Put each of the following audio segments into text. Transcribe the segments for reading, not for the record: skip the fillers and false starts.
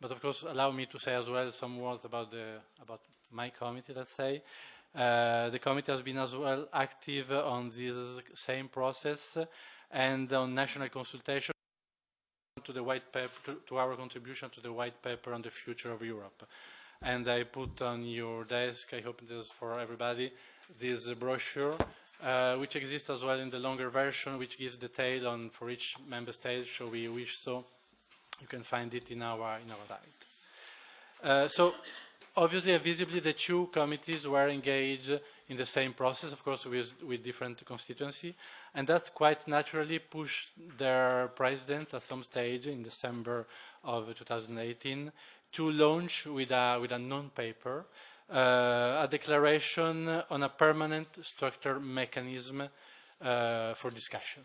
But of course, allow me to say as well some words about my committee, let's say. The committee has been as well active on this same process and on national consultation to the white paper, to our contribution to the white paper on the future of Europe. And I put on your desk, I hope it is for everybody, this brochure, which exists as well in the longer version, which gives detail on for each member state, so we wish so. You can find it in our site. So obviously and visibly the two committees were engaged in the same process, of course with different constituency, and that's quite naturally pushed their presidents at some stage in December of 2018 to launch with a non-paper, a declaration on a permanent structured mechanism for discussion.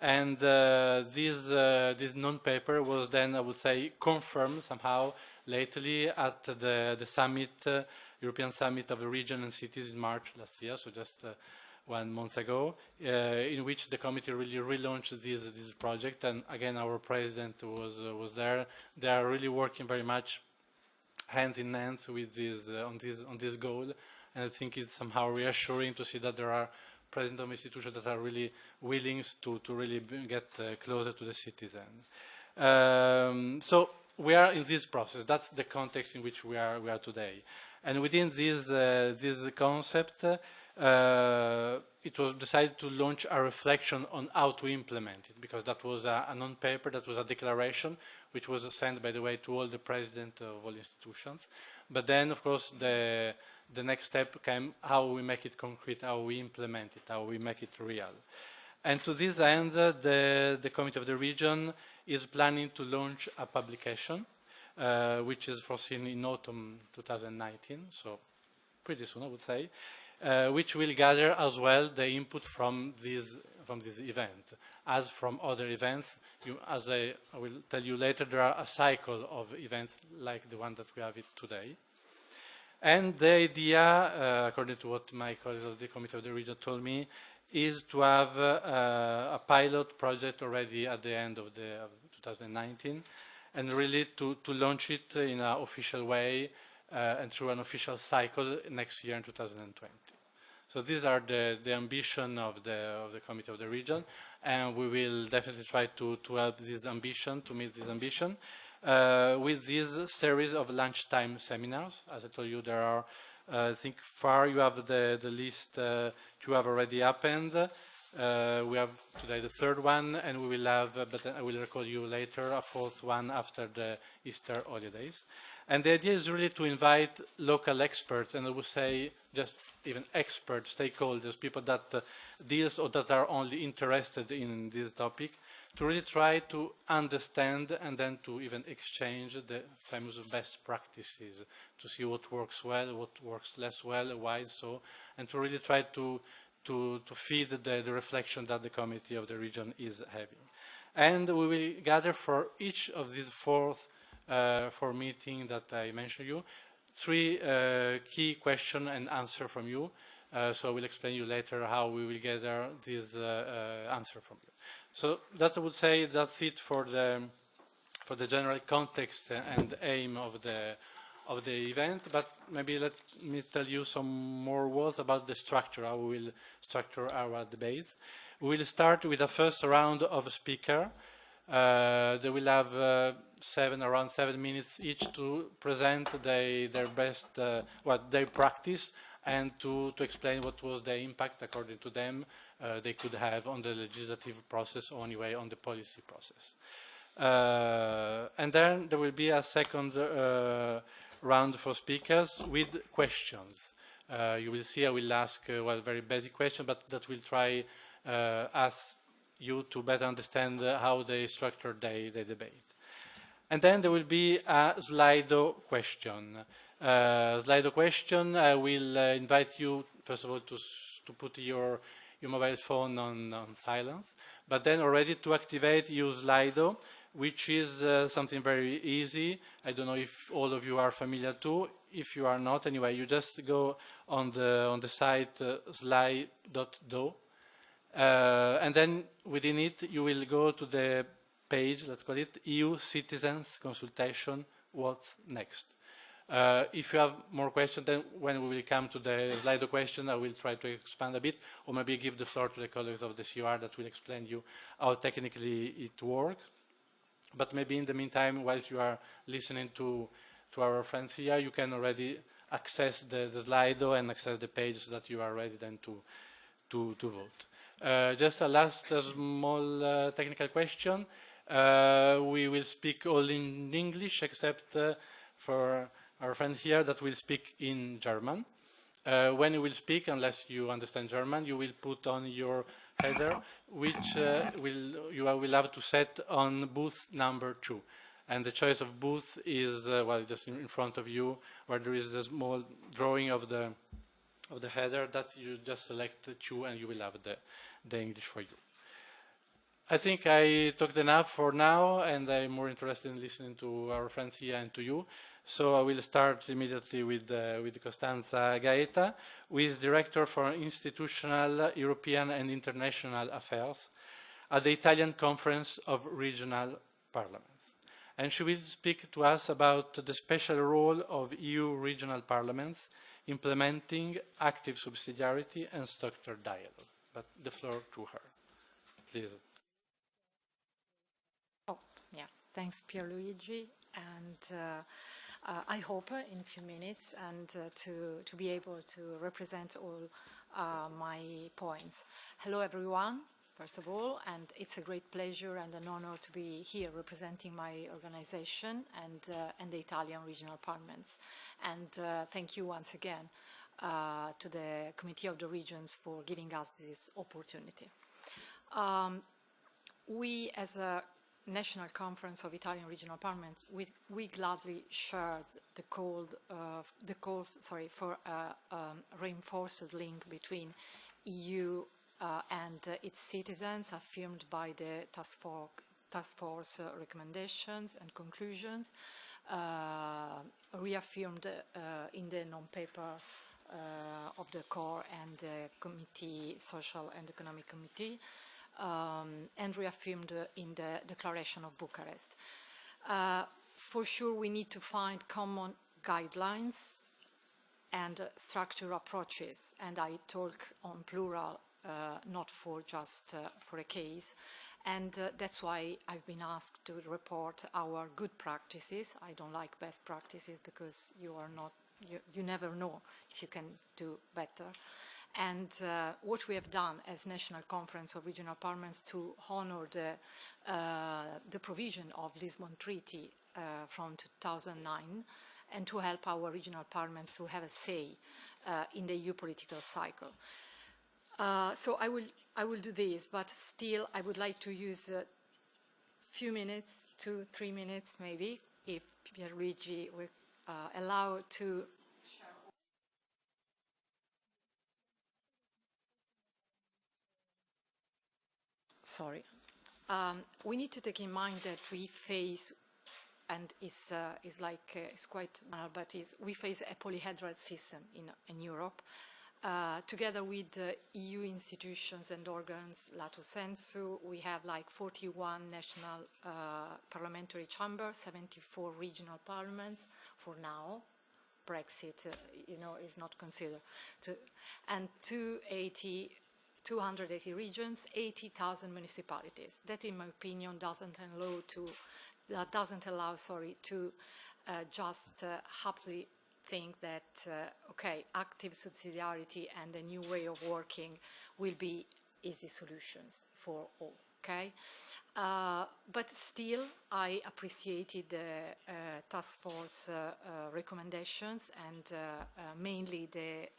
And this non-paper was then, I would say, confirmed somehow lately at the summit, European Summit of the Region and Cities in March last year, so just 1 month ago, in which the committee really relaunched this project. And again, our president was there. They are really working very much hands in hands with this on this goal, and I think it's somehow reassuring to see that there are presidents of institutions that are really willing to really get closer to the citizen. So we are in this process. That's the context in which we are today. And within this concept, it was decided to launch a reflection on how to implement it, because that was a non-paper, that was a declaration, which was sent, by the way, to all the presidents of all institutions. But then, of course, the next step came how we make it concrete, how we implement it, how we make it real. And to this end, the Committee of the Region is planning to launch a publication, which is foreseen in autumn 2019, so pretty soon, I would say, which will gather as well the input from this event. As from other events, as I will tell you later, there are a cycle of events like the one that we have today. And the idea, according to what my colleagues of the Committee of the Region told me, is to have a pilot project already at the end of 2019, and really to launch it in an official way and through an official cycle next year in 2020. So these are the ambition of the Committee of the Region, and we will definitely try to help this ambition, to meet this ambition, with this series of lunchtime seminars. As I told you, there are, I think, you have the list, two have already happened. We have today the third one, and we will have, but I will recall you later, a fourth one after the Easter holidays. And the idea is really to invite local experts, and I would say just even expert stakeholders, people that deals or that are only interested in this topic, to really try to understand and then to even exchange the famous best practices, to see what works well, what works less well, why so, and to really try to feed the reflection that the Committee of the Region is having. And we will gather for each of these four meetings that I mentioned you, three key question and answer from you. So I will explain you later how we will gather this answer from you. So that I would say that's it for the general context and aim of the event, but maybe let me tell you some more words about the structure, how we will structure our debates. We will start with a first round of speakers. They will have around 7 minutes each to present their best, what they practice, and to explain what was the impact, according to them, they could have on the legislative process, or anyway on the policy process. And then there will be a second round for speakers with questions. You will see I will ask well, very basic questions, but that will try ask you to better understand how they structure their debate. And then there will be a Slido question. Slido question, I will invite you, first of all, to put your mobile phone on silence, but then already to activate, use Slido, which is something very easy. I don't know if all of you are familiar too. If you are not, anyway, you just go on the site sly.do, and then within it you will go to the page, let's call it EU Citizens Consultation what's next. If you have more questions, then when we will come to the Slido question, I will try to expand a bit, or maybe give the floor to the colleagues of the CUR that will explain you how technically it works. But maybe in the meantime, whilst you are listening to our friends here, you can already access the Slido and access the page so that you are ready then to vote. Just a last small technical question. We will speak all in English except for our friend here that will speak in German. When you will speak, unless you understand German, you will put on your header, which you will have to set on booth number 2. And the choice of booth is, well, just in front of you, where there is the small drawing of the header. That you just select 2 and you will have the English for you. I think I talked enough for now, and I'm more interested in listening to our friends here and to you. So I will start immediately with Costanza Gaeta, who is Director for Institutional, European and International Affairs at the Italian Conference of Regional Parliaments. And she will speak to us about the special role of EU regional parliaments implementing active subsidiarity and structured dialogue. But the floor to her, please. Yeah, thanks, Pierluigi, and I hope in a few minutes and to be able to represent all my points. Hello, everyone, first of all, and it's a great pleasure and an honor to be here representing my organization and the Italian regional parliaments. And thank you once again to the Committee of the Regions for giving us this opportunity. We, as a National Conference of Italian Regional Parliaments, we gladly shared the call for a reinforced link between EU and its citizens, affirmed by the task force recommendations and conclusions, reaffirmed in the non-paper of the core and the committee, social and economic committee, and reaffirmed in the Declaration of Bucharest. For sure, we need to find common guidelines and structural approaches, and I talk on plural, not for just for a case. And that's why I've been asked to report our good practices. I don't like best practices because you never know if you can do better. And what we have done as National Conference of Regional Parliaments to honor the provision of Lisbon Treaty from 2009 and to help our regional parliaments to have a say in the EU political cycle. So I will do this, but still I would like to use a few minutes, 2-3 minutes maybe, if Pierluigi will allow to. Sorry. We need to take in mind that we face, and it's quite, but we face a polyhedral system in Europe. Together with EU institutions and organs, lato sensu, we have like 41 national parliamentary chambers, 74 regional parliaments for now. Brexit, is not considered. And 280 regions, 80,000 municipalities. That, in my opinion, doesn't allow to just happily think that, okay, active subsidiarity and a new way of working will be easy solutions for all, okay? But still, I appreciated the task force recommendations and mainly the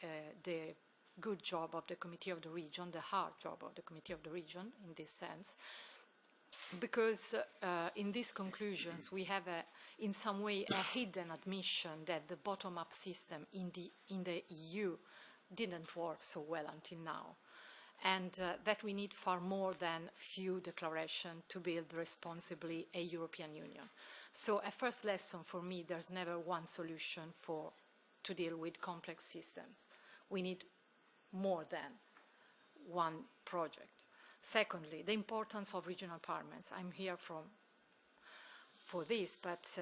good job of the Committee of the Region, the hard job of the Committee of the Region in this sense, because in these conclusions we have in some way a hidden admission that the bottom-up system in the EU didn't work so well until now, and that we need far more than few declarations to build responsibly a European Union. So a first lesson for me, there's never one solution to deal with complex systems. We need more than one project. Secondly, the importance of regional parliaments. I'm here for this, but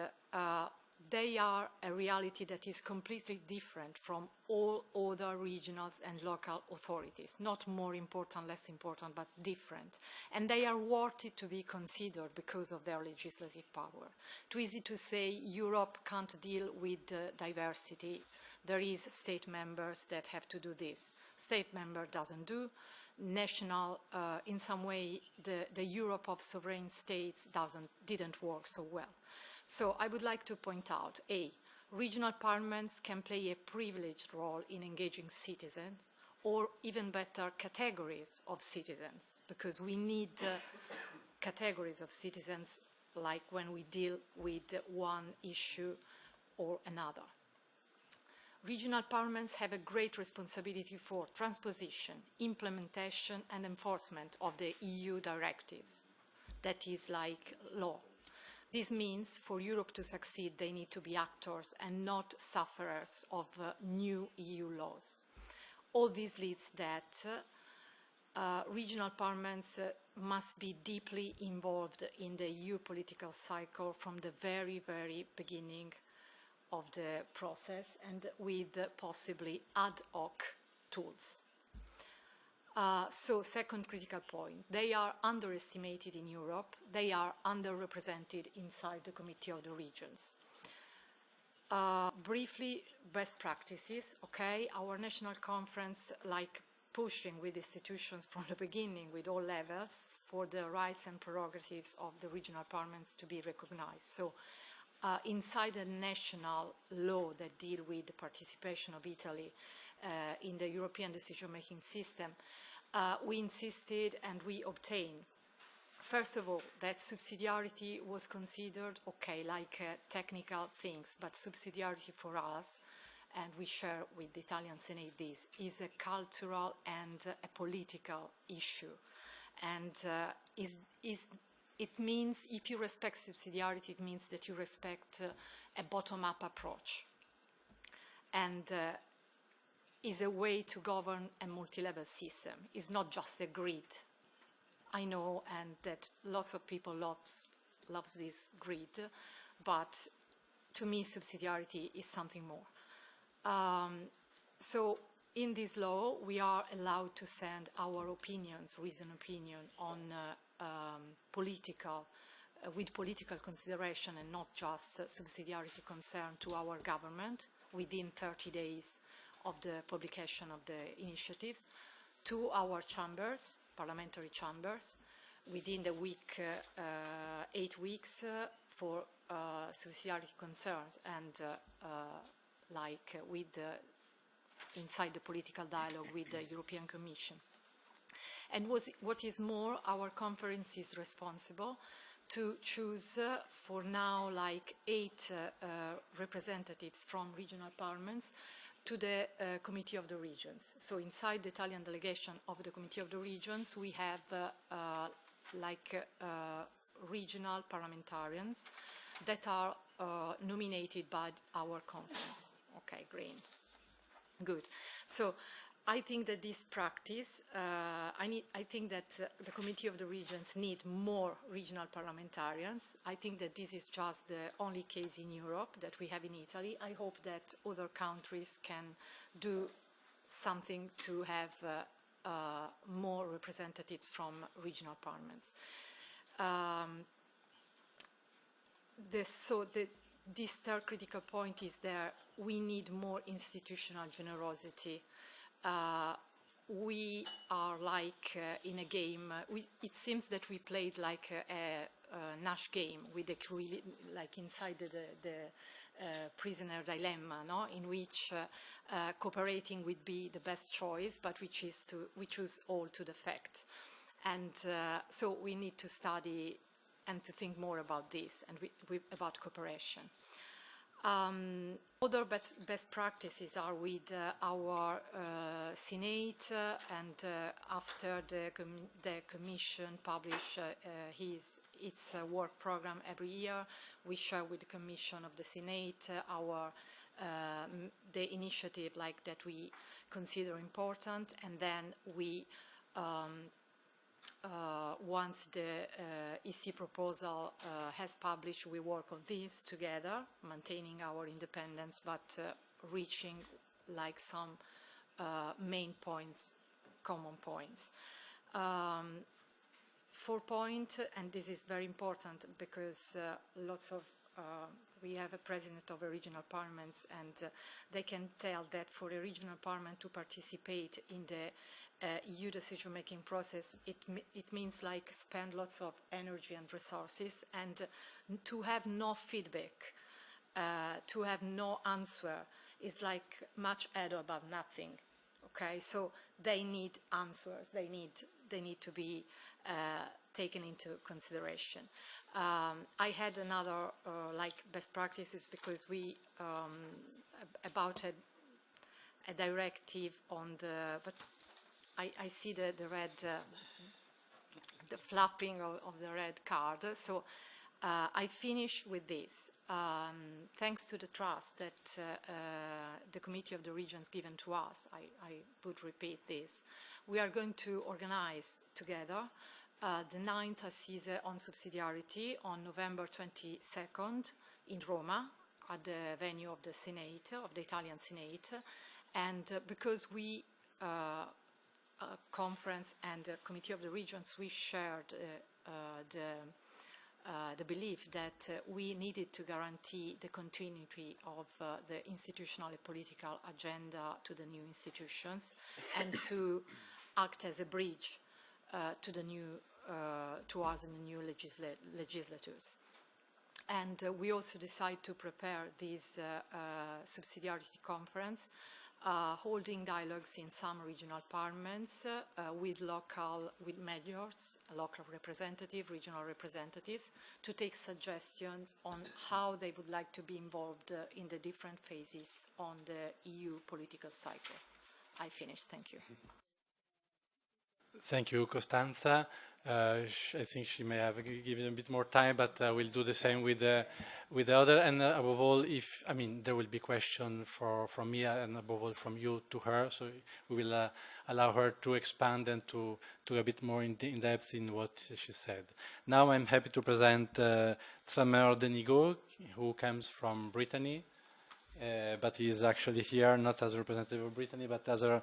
they are a reality that is completely different from all other regional and local authorities, not more important, less important, but different. And they are worthy to be considered because of their legislative power. Too easy to say Europe can't deal with diversity. There is state members that have to do this. State member doesn't do. National, in some way, the Europe of sovereign states didn't work so well. So I would like to point out, A, regional parliaments can play a privileged role in engaging citizens, or even better, categories of citizens, because we need categories of citizens like when we deal with one issue or another. Regional parliaments have a great responsibility for transposition, implementation and enforcement of the EU directives. That is like law. This means for Europe to succeed, they need to be actors and not sufferers of new EU laws. All this leads that regional parliaments must be deeply involved in the EU political cycle from the very, very beginning of the process, and with possibly ad hoc tools. So second critical point, they are underestimated in Europe, they are underrepresented inside the Committee of the Regions. Briefly, best practices, okay, our national conference, like pushing with institutions from the beginning with all levels for the rights and prerogatives of the regional parliaments to be recognized. So inside the national law that deal with the participation of Italy in the European decision-making system, we insisted and we obtained, first of all, that subsidiarity was considered, okay, like technical things, but subsidiarity for us, and we share with the Italian Senate this, is a cultural and a political issue. And it means, if you respect subsidiarity, it means that you respect a bottom-up approach. And is a way to govern a multi-level system. It's not just a grid. I know, and that lots of people loves this grid, but to me, subsidiarity is something more. So in this law, we are allowed to send our opinions, reasoned opinion, on with political consideration and not just subsidiarity concern to our government within 30 days of the publication of the initiatives, to our chambers, parliamentary chambers, within the week, 8 weeks for subsidiarity concerns, and inside the political dialogue with the European Commission. And what is more, our conference is responsible to choose for now like 8 representatives from regional parliaments to the Committee of the Regions. So inside the Italian delegation of the Committee of the Regions, we have regional parliamentarians that are nominated by our conference. Okay, green. Good. So I think that this practice, I think that the Committee of the Regions need more regional parliamentarians. I think that this is just the only case in Europe that we have in Italy. I hope that other countries can do something to have more representatives from regional parliaments. This third critical point is that we need more institutional generosity. We are like in a game. It seems that we played like a Nash game with the like inside the prisoner dilemma, no? In which cooperating would be the best choice, but we choose all to the fact. And so we need to study and to think more about this and about cooperation. Other best practices are with our Senate, and after the Commission publish its work program every year, we share with the Commission of the Senate the initiative that we consider important, and then we once the EC proposal has published, we work on this together, maintaining our independence, but reaching like some main points, common points. 4 point, and this is very important because we have a president of a regional parliaments, and they can tell that for a regional parliament to participate in the EU decision-making process, it means like spend lots of energy and resources, and to have no feedback, to have no answer is like much ado about nothing. Okay, so they need answers. They need to be taken into consideration. I had another like best practices because we about a directive on the, but I see the red, the flapping of the red card. So I finish with this. Thanks to the trust that the Committee of the Regions given to us, I would repeat this. We are going to organize together the 9th Assise on Subsidiarity on November 22nd in Roma at the venue of the Senate, of the Italian Senate. And because we conference and the Committee of the Regions, we shared the belief that we needed to guarantee the continuity of the institutional and political agenda to the new institutions and to act as a bridge to the new, towards the new legislatures. And we also decided to prepare this subsidiarity conference, holding dialogues in some regional parliaments with mayors, local representatives, regional representatives, to take suggestions on how they would like to be involved in the different phases on the EU political cycle. I finished. Thank you. Thank you, Costanza. I think she may have given a bit more time, but we'll do the same with the other. And above all, there will be questions from me and above all from you to her. So we will allow her to expand and to a bit more in depth in what she said. Now I'm happy to present Tremer Denigo, who comes from Brittany. But he is actually here not as a representative of Brittany, but as a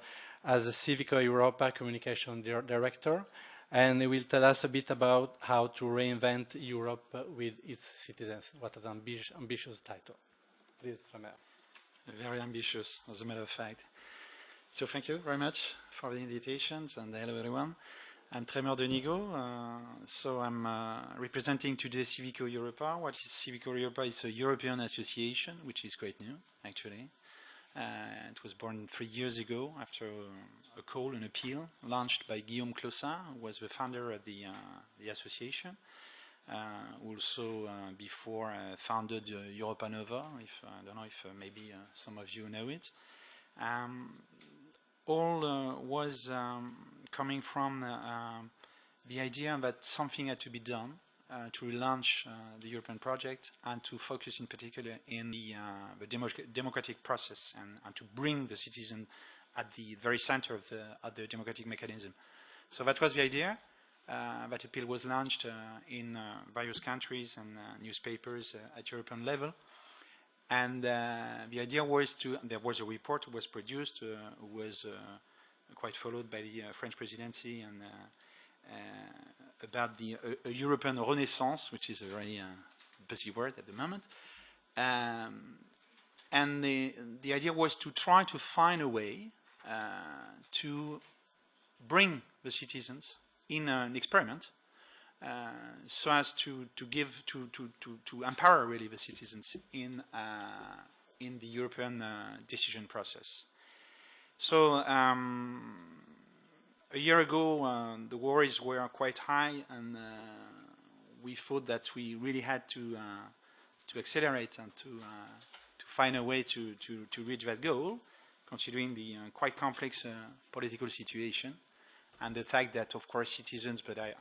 Civica Europa communication director. And he will tell us a bit about how to reinvent Europe with its citizens. What an ambitious title. Please, Tremer. Very ambitious, as a matter of fact. So thank you very much for the invitations, and hello everyone. I'm Tremer Denigo, so I'm representing today Civica Europa. What is Civica Europa? It's a European association, which is quite new, actually. It was born 3 years ago after a call, an appeal, launched by Guillaume Clossat, who was the founder of the association. Also, before founded Europa Nova. I don't know if maybe some of you know it. All was coming from the idea that something had to be done to relaunch the European project and to focus in particular in the democratic process and to bring the citizen at the very center of the democratic mechanism. So that was the idea. That appeal was launched in various countries and newspapers at European level. And the idea was there was a report that was produced, was quite followed by the French presidency, and about a European renaissance, which is a very busy word at the moment. And the idea was to try to find a way to bring the citizens in an experiment so as to empower really the citizens in the European decision process. So a year ago the worries were quite high, and we thought that we really had to accelerate and to find a way to reach that goal, considering the quite complex political situation and the fact that, of course, citizens, but I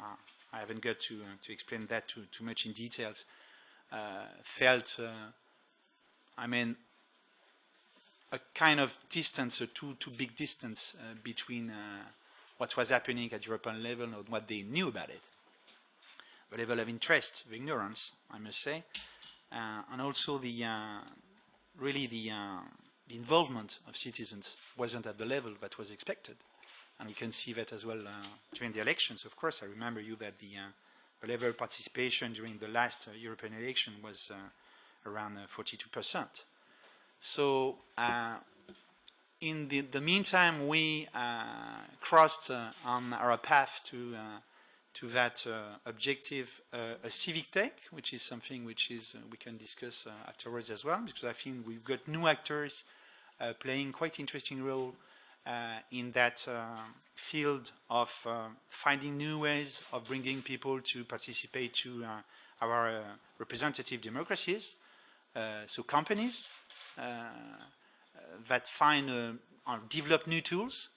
haven't got to explain that too much in details, felt, a kind of distance, a too big distance between what was happening at European level or what they knew about it. The level of interest, the ignorance, I must say, and also the involvement of citizens wasn't at the level that was expected. And we can see that as well during the elections. Of course, I remember you that the level of participation during the last European election was around 42%. So in the meantime, we crossed on our path to that objective a civic tech, which is something which is we can discuss afterwards as well, because I think we've got new actors playing quite interesting role in that field of finding new ways of bringing people to participate to our representative democracies. So companies that find or develop new tools,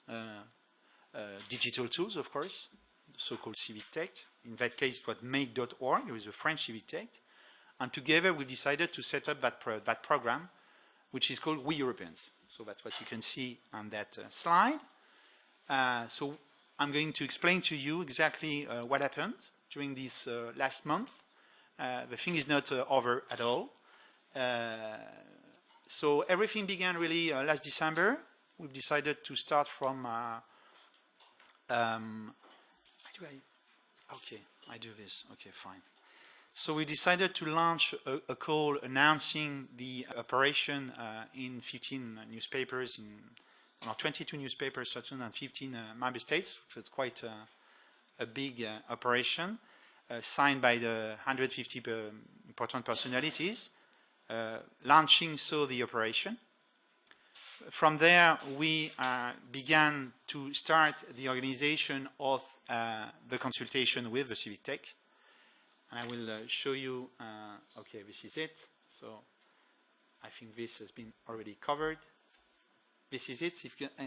digital tools, of course, so-called civic tech. In that case, it was make.org. It was a French civic tech. And together, we decided to set up that program, which is called We Europeans. So that's what you can see on that slide. So I'm going to explain to you exactly what happened during this last month. The thing is not over at all. So everything began really last December. We've decided to start from okay, I do this. Okay, fine. So we decided to launch a call announcing the operation in 15 newspapers, or 22 newspapers, certain, and 15 member states. So it's quite a big operation, signed by the 150 important personalities, launching so the operation. From there, we began to start the organization of the consultation with the civic tech. And I will show you, okay, this is it. So I think this has been already covered. This is it.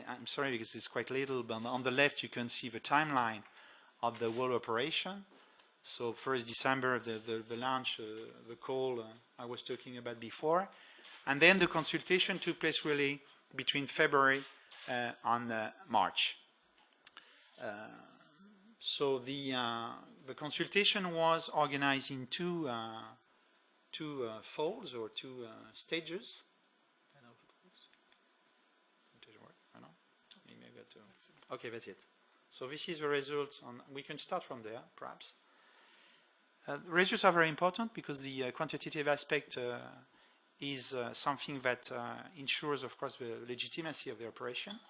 I'm sorry because it's quite little, but on the left you can see the timeline of the whole operation. So 1st December, the launch, the call I was talking about before. And then the consultation took place really between February and March. So the consultation was organized in two folds or two stages. Okay, that's it. So this is the results. We can start from there, perhaps. The results are very important because the quantitative aspect is something that ensures, of course, the legitimacy of the operation.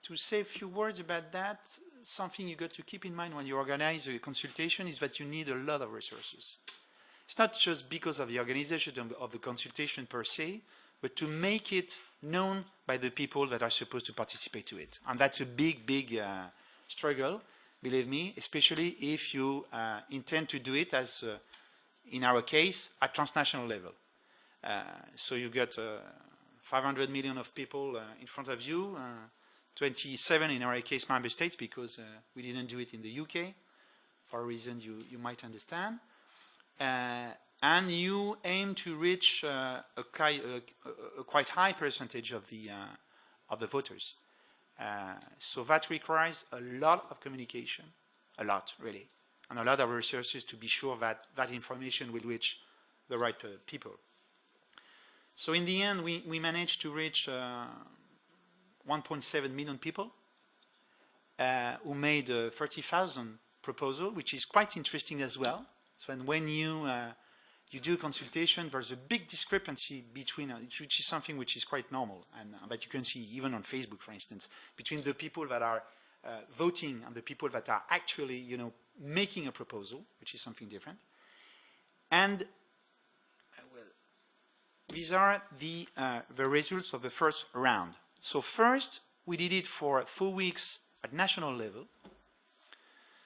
To say a few words about that, something you got to keep in mind when you organize a consultation is that you need a lot of resources. It's not just because of the organization of the consultation per se, but to make it known by the people that are supposed to participate to it. And that's a big, big struggle, believe me, especially if you intend to do it as, in our case, at transnational level. So you got 500 million of people in front of you, 27 in our case member states, because we didn't do it in the UK for a reason you might understand. And you aim to reach a quite high percentage of the voters. So that requires a lot of communication, a lot really, and a lot of resources to be sure that that information will reach the right people. So in the end, we managed to reach 1.7 million people who made 30,000 proposals, which is quite interesting as well. So when you do a consultation, there's a big discrepancy between, which is something which is quite normal, and but you can see even on Facebook, for instance, between the people that are voting and the people that are actually, making a proposal, which is something different. And these are the results of the first round. So first, we did it for 4 weeks at national level,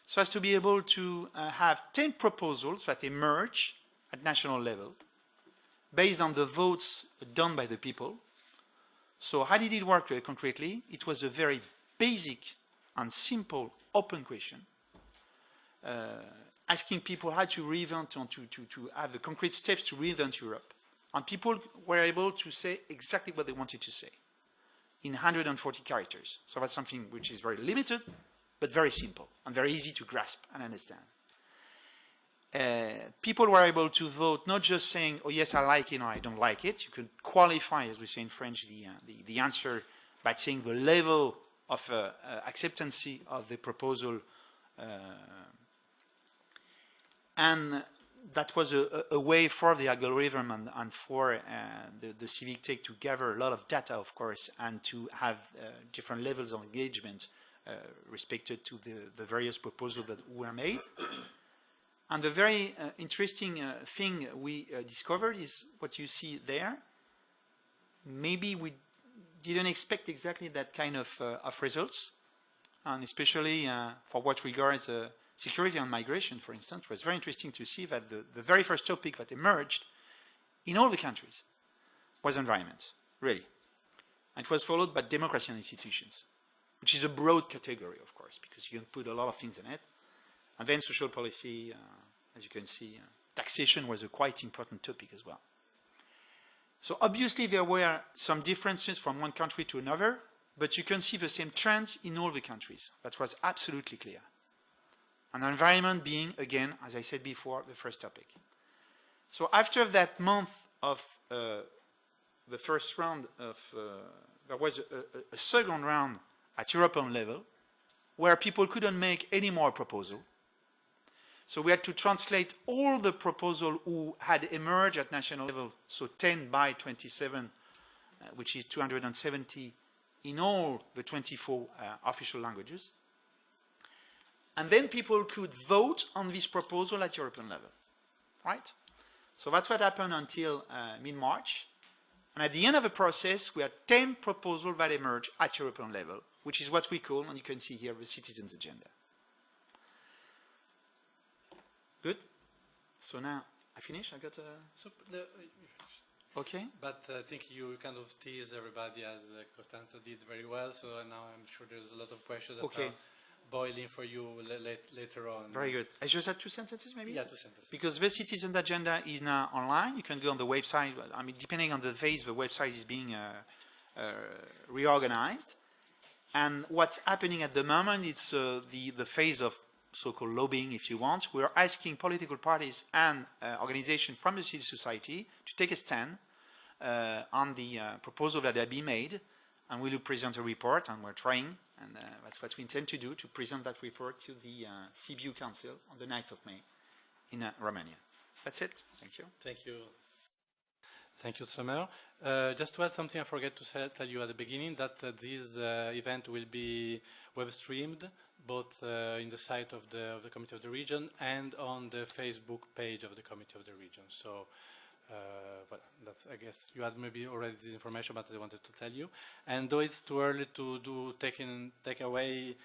so as to be able to have 10 proposals that emerge at national level based on the votes done by the people. So how did it work concretely? It was a very basic and simple open question, asking people how to reinvent and to have the concrete steps to reinvent Europe. And people were able to say exactly what they wanted to say. in 140 characters. So that's something which is very limited, but very simple and very easy to grasp and understand. People were able to vote not just saying, oh yes, I like it or I don't like it. You could qualify, as we say in French, the answer by saying the level of acceptance of the proposal, and that was a way for the algorithm and for the civic tech to gather a lot of data, of course, and to have different levels of engagement respected to the various proposals that were made. And the very interesting thing we discovered is what you see there. Maybe we didn't expect exactly that kind of results, and especially for what regards security and migration, for instance. It was very interesting to see that the very first topic that emerged in all the countries was environment, really. And it was followed by democracy and institutions, which is a broad category, of course, because you can put a lot of things in it. And then social policy, as you can see, taxation was a quite important topic as well. So obviously there were some differences from one country to another, but you can see the same trends in all the countries. That was absolutely clear. And environment being, again, as I said before, the first topic. So after that month of the first round of, there was a second round at European level, where people couldn't make any more proposal. So we had to translate all the proposals who had emerged at national level, so 10 by 27, which is 270 in all the 24 official languages. And then people could vote on this proposal at European level, right? So that's what happened until mid-March. And at the end of the process, we had 10 proposals that emerged at European level, which is what we call, and you can see here, the citizens' agenda. Good. So now I finish. I got a. So, okay. But I think you kind of tease everybody, as Costanza did very well. So now I'm sure there's a lot of questions that are boiling for you later on. Very good. I just had 2 sentences, maybe. Yeah, 2 sentences. Because the citizens' agenda is now online. You can go on the website. I mean, depending on the phase, the website is being reorganized. And what's happening at the moment is the phase of so-called lobbying, if you want. We're asking political parties and organizations from the civil society to take a stand on the proposal that have been made, and we will present a report, and we're trying, and that's what we intend to do, to present that report to the CBU Council on the 9th of May in Romania. That's it. Thank you. Thank you. Thank you, Sommer. Just to add something I forgot to tell you at the beginning, that this event will be web streamed, both in the site of the Committee of the Region and on the Facebook page of the Committee of the Region. So, well, that's, I guess you had maybe already this information, but I wanted to tell you. And though it's too early to take away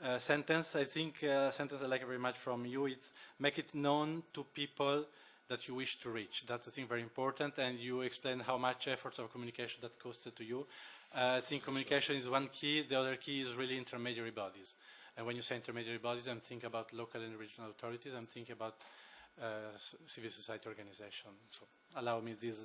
a sentence, I think a sentence I like very much from you, it's make it known to people that you wish to reach. That's, I think, very important, and you explain how much effort of communication that costed to you. I think communication is one key. The other key is really intermediary bodies. And when you say intermediary bodies, I'm thinking about local and regional authorities. I'm thinking about civil society organization. So allow me this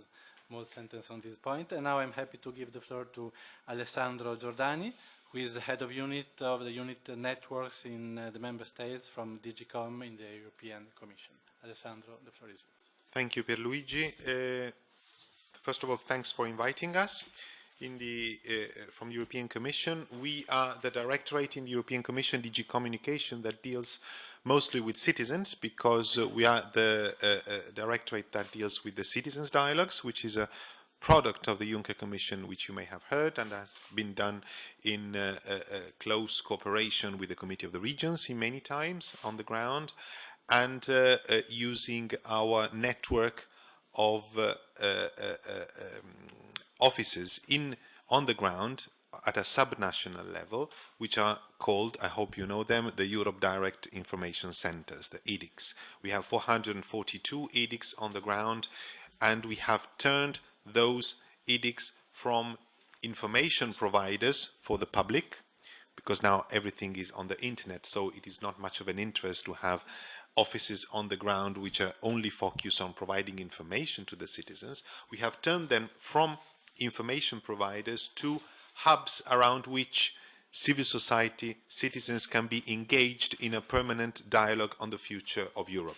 small sentence on this point. And now I'm happy to give the floor to Alessandro Giordani, who is the head of the unit networks in the member states from DG.com in the European Commission. Alessandro, the floor is yours. Thank you, Pierluigi. First of all, thanks for inviting us. From the European Commission, we are the directorate in the European Commission, DG Communication, that deals mostly with citizens, because we are the directorate that deals with the citizens' dialogues, which is a product of the Juncker Commission, which you may have heard, and has been done in close cooperation with the Committee of the Regions in many times on the ground, and using our network of offices on the ground at a subnational level, which are called, I hope you know them, the Europe Direct Information Centers, the EDICs. We have 442 EDICs on the ground, and we have turned those EDICs from information providers for the public, because now everything is on the internet, so it is not much of an interest to have offices on the ground which are only focused on providing information to the citizens. We have turned them from information providers to hubs around which civil society, citizens can be engaged in a permanent dialogue on the future of Europe.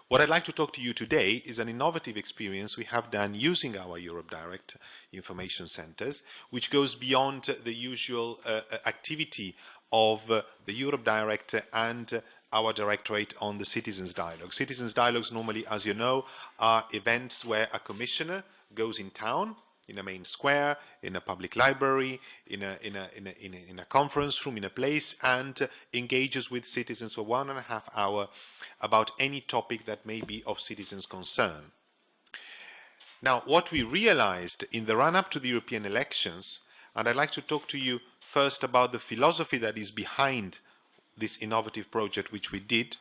What I'd like to talk to you today is an innovative experience we have done using our Europe Direct information centers, which goes beyond the usual activity of the Europe Direct and our directorate on the Citizens Dialogue. Citizens Dialogues normally, as you know, are events where a commissioner goes in town, in a main square, in a public library, in a conference room, in a place, and engages with citizens for 1.5 hours about any topic that may be of citizens' concern. Now, what we realized in the run-up to the European elections, and I'd like to talk to you first about the philosophy that is behind this innovative project which we did,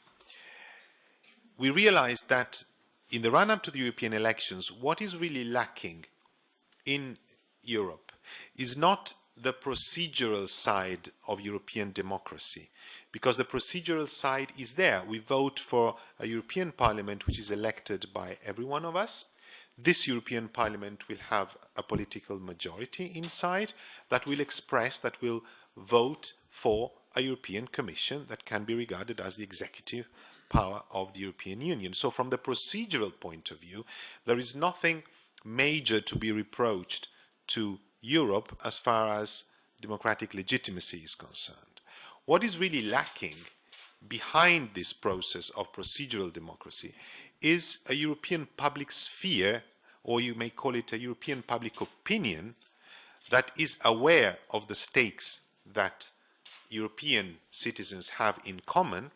we realized that in the run-up to the European elections, what is really lacking in Europe is not the procedural side of European democracy, because the procedural side is there. We vote for a European Parliament which is elected by every one of us. This European Parliament will have a political majority inside that will express, that will vote for a European Commission that can be regarded as the executive power of the European Union. So from the procedural point of view, there is nothing major to be reproached to Europe as far as democratic legitimacy is concerned. What is really lacking behind this process of procedural democracy is a European public sphere, or you may call it a European public opinion, that is aware of the stakes that European citizens have in common,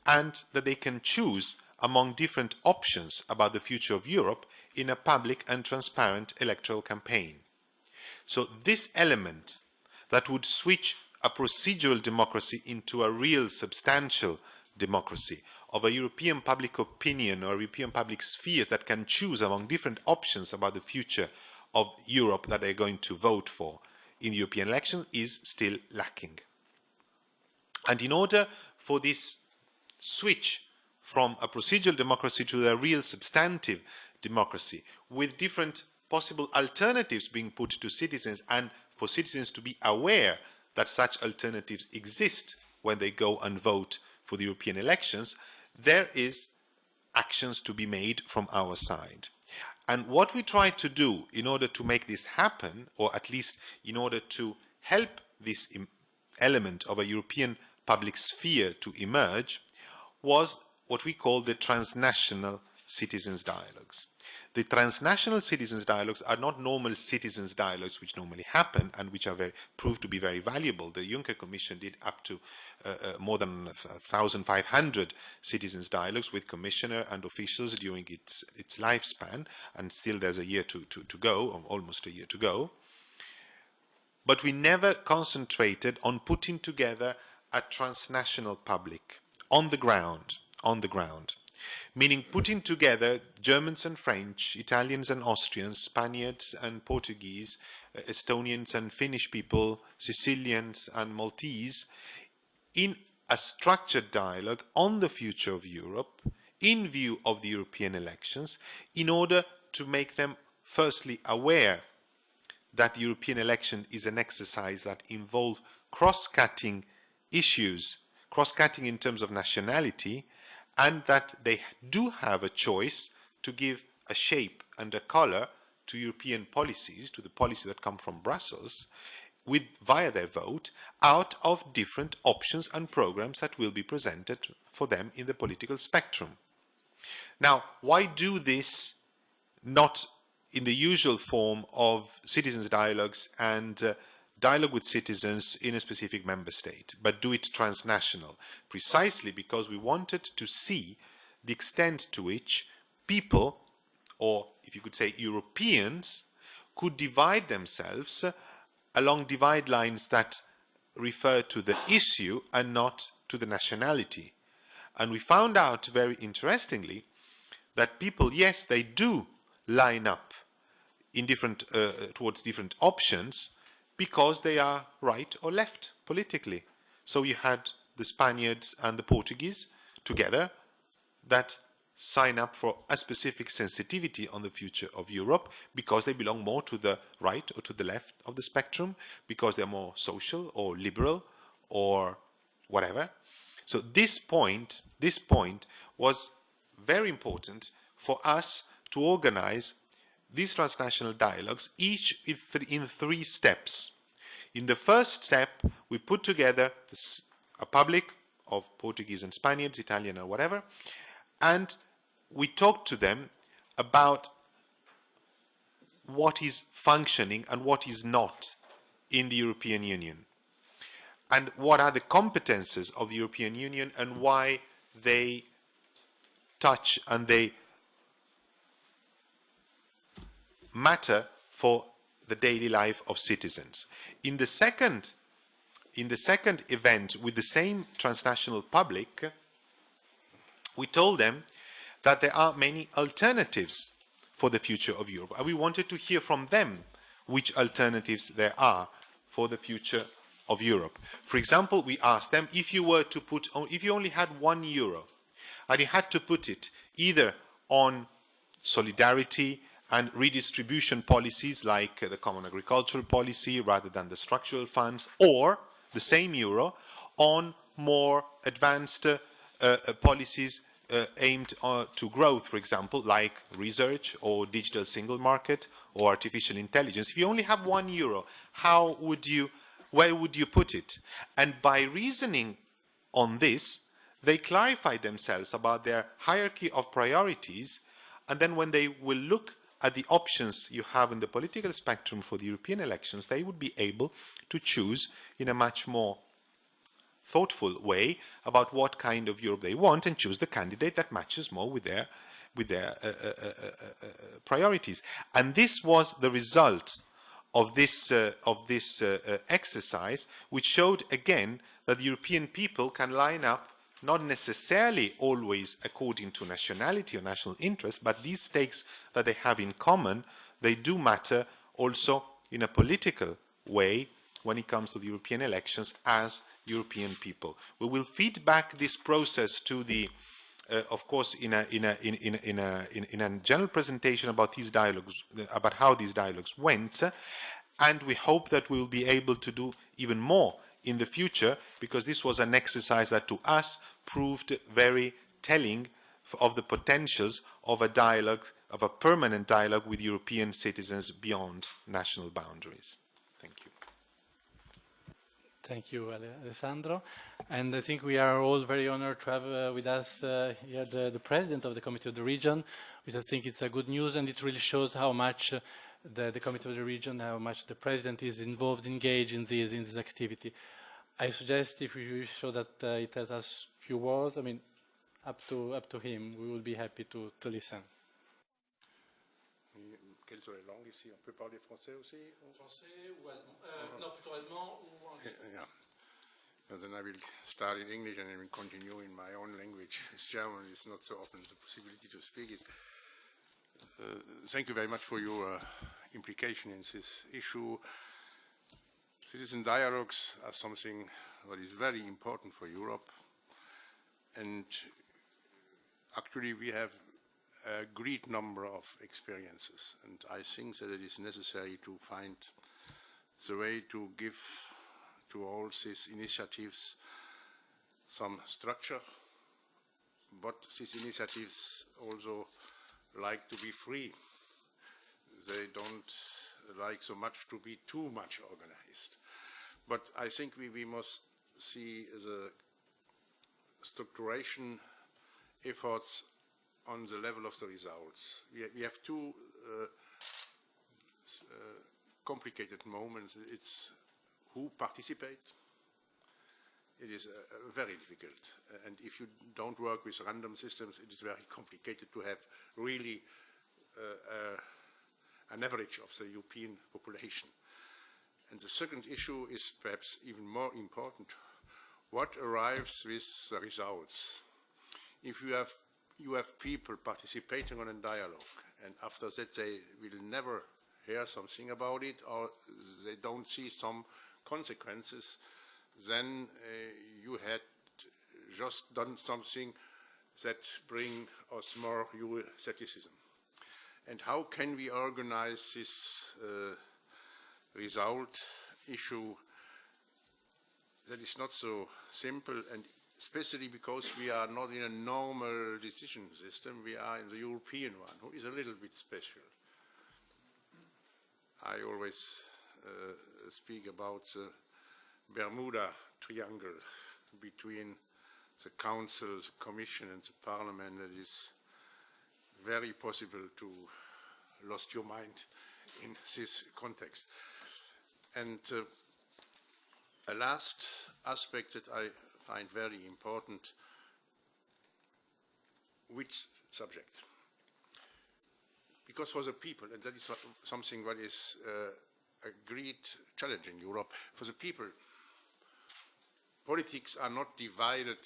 and that they can choose among different options about the future of Europe in a public and transparent electoral campaign. So this element that would switch a procedural democracy into a real substantial democracy of a European public opinion or European public spheres that can choose among different options about the future of Europe that they're going to vote for in the European election is still lacking. And in order for this switch from a procedural democracy to a real substantive democracy, with different possible alternatives being put to citizens, and for citizens to be aware that such alternatives exist when they go and vote for the European elections, there is actions to be made from our side. And what we try to do in order to make this happen, or at least in order to help this element of a European public sphere to emerge, was what we call the transnational citizens' dialogues. The transnational citizens' dialogues are not normal citizens' dialogues which normally happen and which are proved to be very valuable. The Juncker Commission did up to more than 1,500 citizens' dialogues with commissioner and officials during its lifespan, and still there's a year to go, or almost a year to go. But we never concentrated on putting together a transnational public on the ground, meaning putting together Germans and French, Italians and Austrians, Spaniards and Portuguese, Estonians and Finnish people, Sicilians and Maltese, in a structured dialogue on the future of Europe in view of the European elections, in order to make them firstly aware that the European election is an exercise that involves cross-cutting issues, cross-cutting in terms of nationality, and that they do have a choice to give a shape and a color to European policies, to the policies that come from Brussels, via their vote, out of different options and programs that will be presented for them in the political spectrum. Now, why do this not in the usual form of citizens' dialogues and dialogue with citizens in a specific member state, but do it transnational? Precisely because we wanted to see the extent to which people, or if you could say Europeans, could divide themselves along divide lines that refer to the issue and not to the nationality. And we found out very interestingly that people, yes, they do line up in towards different options because they are right or left politically. So you had the Spaniards and the Portuguese together that sign up for a specific sensitivity on the future of Europe because they belong more to the right or to the left of the spectrum, because they're more social or liberal or whatever. So this point was very important for us to organize these transnational dialogues, each in 3 steps. In the first step, we put together a public of Portuguese and Spaniards, Italian or whatever, and we talked to them about what is functioning and what is not in the European Union, and what are the competences of the European Union and why they touch and they matter for the daily life of citizens. In the second event with the same transnational public, we told them that there are many alternatives for the future of Europe, and we wanted to hear from them which alternatives there are for the future of Europe. For example, we asked them, if you only had €1 and you had to put it either on solidarity and redistribution policies like the common agricultural policy rather than the structural funds, or the same euro on more advanced policies aimed to growth, for example, like research or digital single market or artificial intelligence. If you only have €1, where would you put it? And by reasoning on this, they clarified themselves about their hierarchy of priorities, and then when they will look at the options you have in the political spectrum for the European elections, they would be able to choose in a much more thoughtful way about what kind of Europe they want and choose the candidate that matches more with their priorities. And this was the result of this exercise, which showed again that the European people can line up not necessarily always according to nationality or national interest, but these stakes that they have in common, they do matter also in a political way when it comes to the European elections as European people. We will feed back this process to the, of course, in a general presentation about these dialogues, about how these dialogues went, and we hope that we will be able to do even more in the future, because this was an exercise that to us proved very telling of the potentials of a dialogue, of a permanent dialogue with European citizens beyond national boundaries. Thank you. Thank you, Alessandro. And I think we are all very honored to have with us here the President of the Committee of the Region, which I think it's a good news, and it really shows how much the Committee of the Region, how much the President is involved, engaged in this activity. I suggest if you show that he tells us a few words, I mean, up to him, we will be happy to listen. Quelles sont les langues ici? On peut parler français aussi? Français ou allemand? Non, plutôt allemand ou anglais? Yeah. And then I will start in English and I will continue in my own language. It's German, it's not so often the possibility to speak it. Thank you very much for your implication in this issue. Citizen dialogues are something that is very important for Europe, and actually we have a great number of experiences, and I think that it is necessary to find the way to give to all these initiatives some structure, but these initiatives also like to be free. They don't like so much to be too much organized. But I think we must see the structuration efforts on the level of the results. We have two complicated moments. It's who participate. It is very difficult. And if you don't work with random systems, it is very complicated to have really an average of the European population. And the second issue is perhaps even more important. What arrives with the results? If you have people participating on a dialogue, and after that they will never hear something about it, or they don't see some consequences, then you had just done something that bring us more Euroscepticism. And how can we organize this result issue that is not so simple, and especially because we are not in a normal decision system, we are in the European one, who is a little bit special. I always speak about the Bermuda Triangle between the Council, the Commission and the Parliament that is very possible to lost your mind in this context. And a last aspect that I find very important, which subject? Because for the people, and that is something what is a great challenge in Europe, for the people, politics are not divided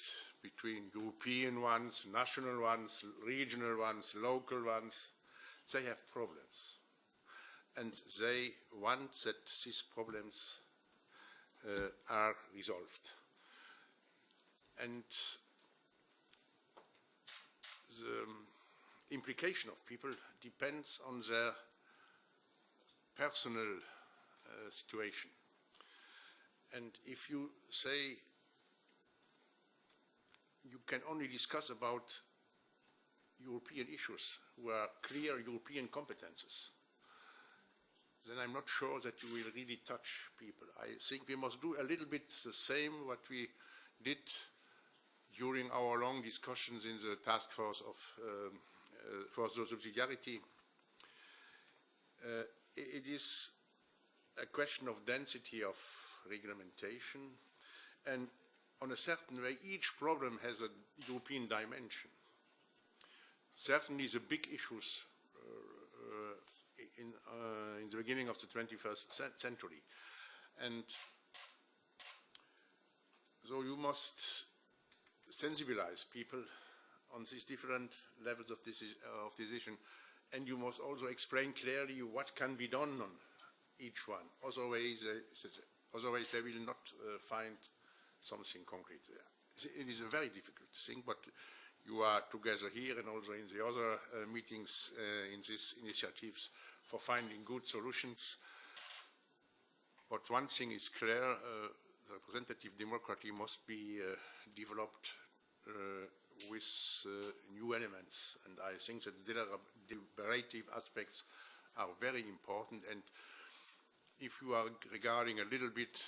between European ones, national ones, regional ones, local ones. They have problems. And they want that these problems are resolved. And the implication of people depends on their personal situation. And if you say you can only discuss about European issues who are clear European competences, then I'm not sure that you will really touch people. I think we must do a little bit the same what we did during our long discussions in the task force of for the subsidiarity. It is a question of density of regulation, and on a certain way each problem has a European dimension. Certainly the big issues in the beginning of the 21st century. And so you must sensibilize people on these different levels of decision, and you must also explain clearly what can be done on each one. Otherwise they will not find something concrete there. It is a very difficult thing, but you are together here and also in the other meetings in these initiatives for finding good solutions. But one thing is clear, representative democracy must be developed with new elements, and I think that deliberative aspects are very important. And if you are regarding a little bit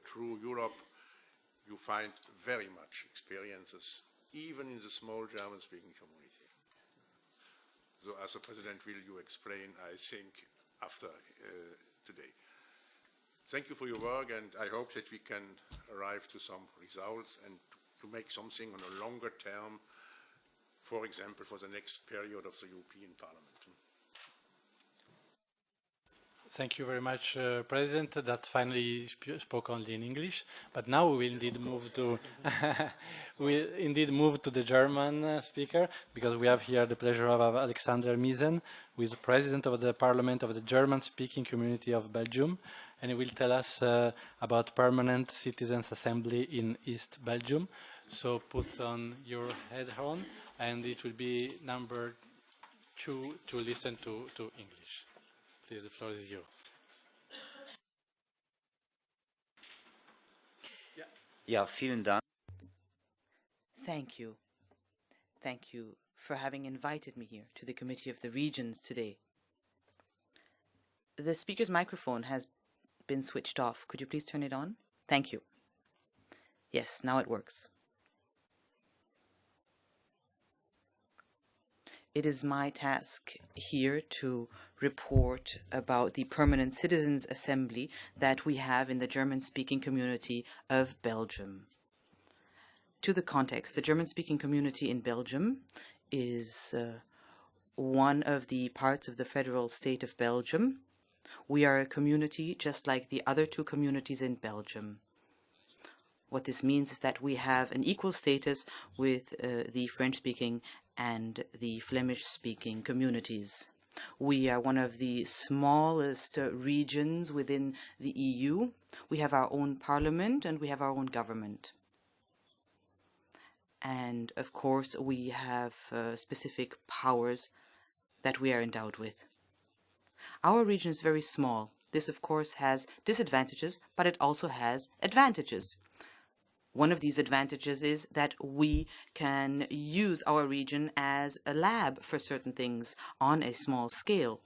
through Europe, you find very much experiences, even in the small German-speaking community. So as a president, will you explain, I think, after today. Thank you for your work, and I hope that we can arrive to some results and to make something on a longer term, for example, for the next period of the European Parliament. Thank you very much, President. That finally spoke only in English. But now we will indeed move to the German speaker, because we have here the pleasure of Alexander Miesen, who is the President of the Parliament of the German-speaking community of Belgium, and he will tell us about Permanent Citizens Assembly in East Belgium. So put on your headphone, and it will be number 2 to listen to English. Please, the floor is yours. Ja, vielen Dank. Thank you. Thank you for having invited me here to the Committee of the Regions today. The speaker's microphone has been switched off. Could you please turn it on? Thank you. Yes, now it works. It is my task here to report about the Permanent Citizens Assembly that we have in the German-speaking community of Belgium. To the context, the German-speaking community in Belgium is one of the parts of the federal state of Belgium. We are a community just like the other 2 communities in Belgium. What this means is that we have an equal status with the French-speaking and the Flemish-speaking communities. We are one of the smallest regions within the EU. We have our own parliament and we have our own government. And of course, we have specific powers that we are endowed with. Our region is very small. This, of course, has disadvantages, but it also has advantages. One of these advantages is that we can use our region as a lab for certain things on a small scale.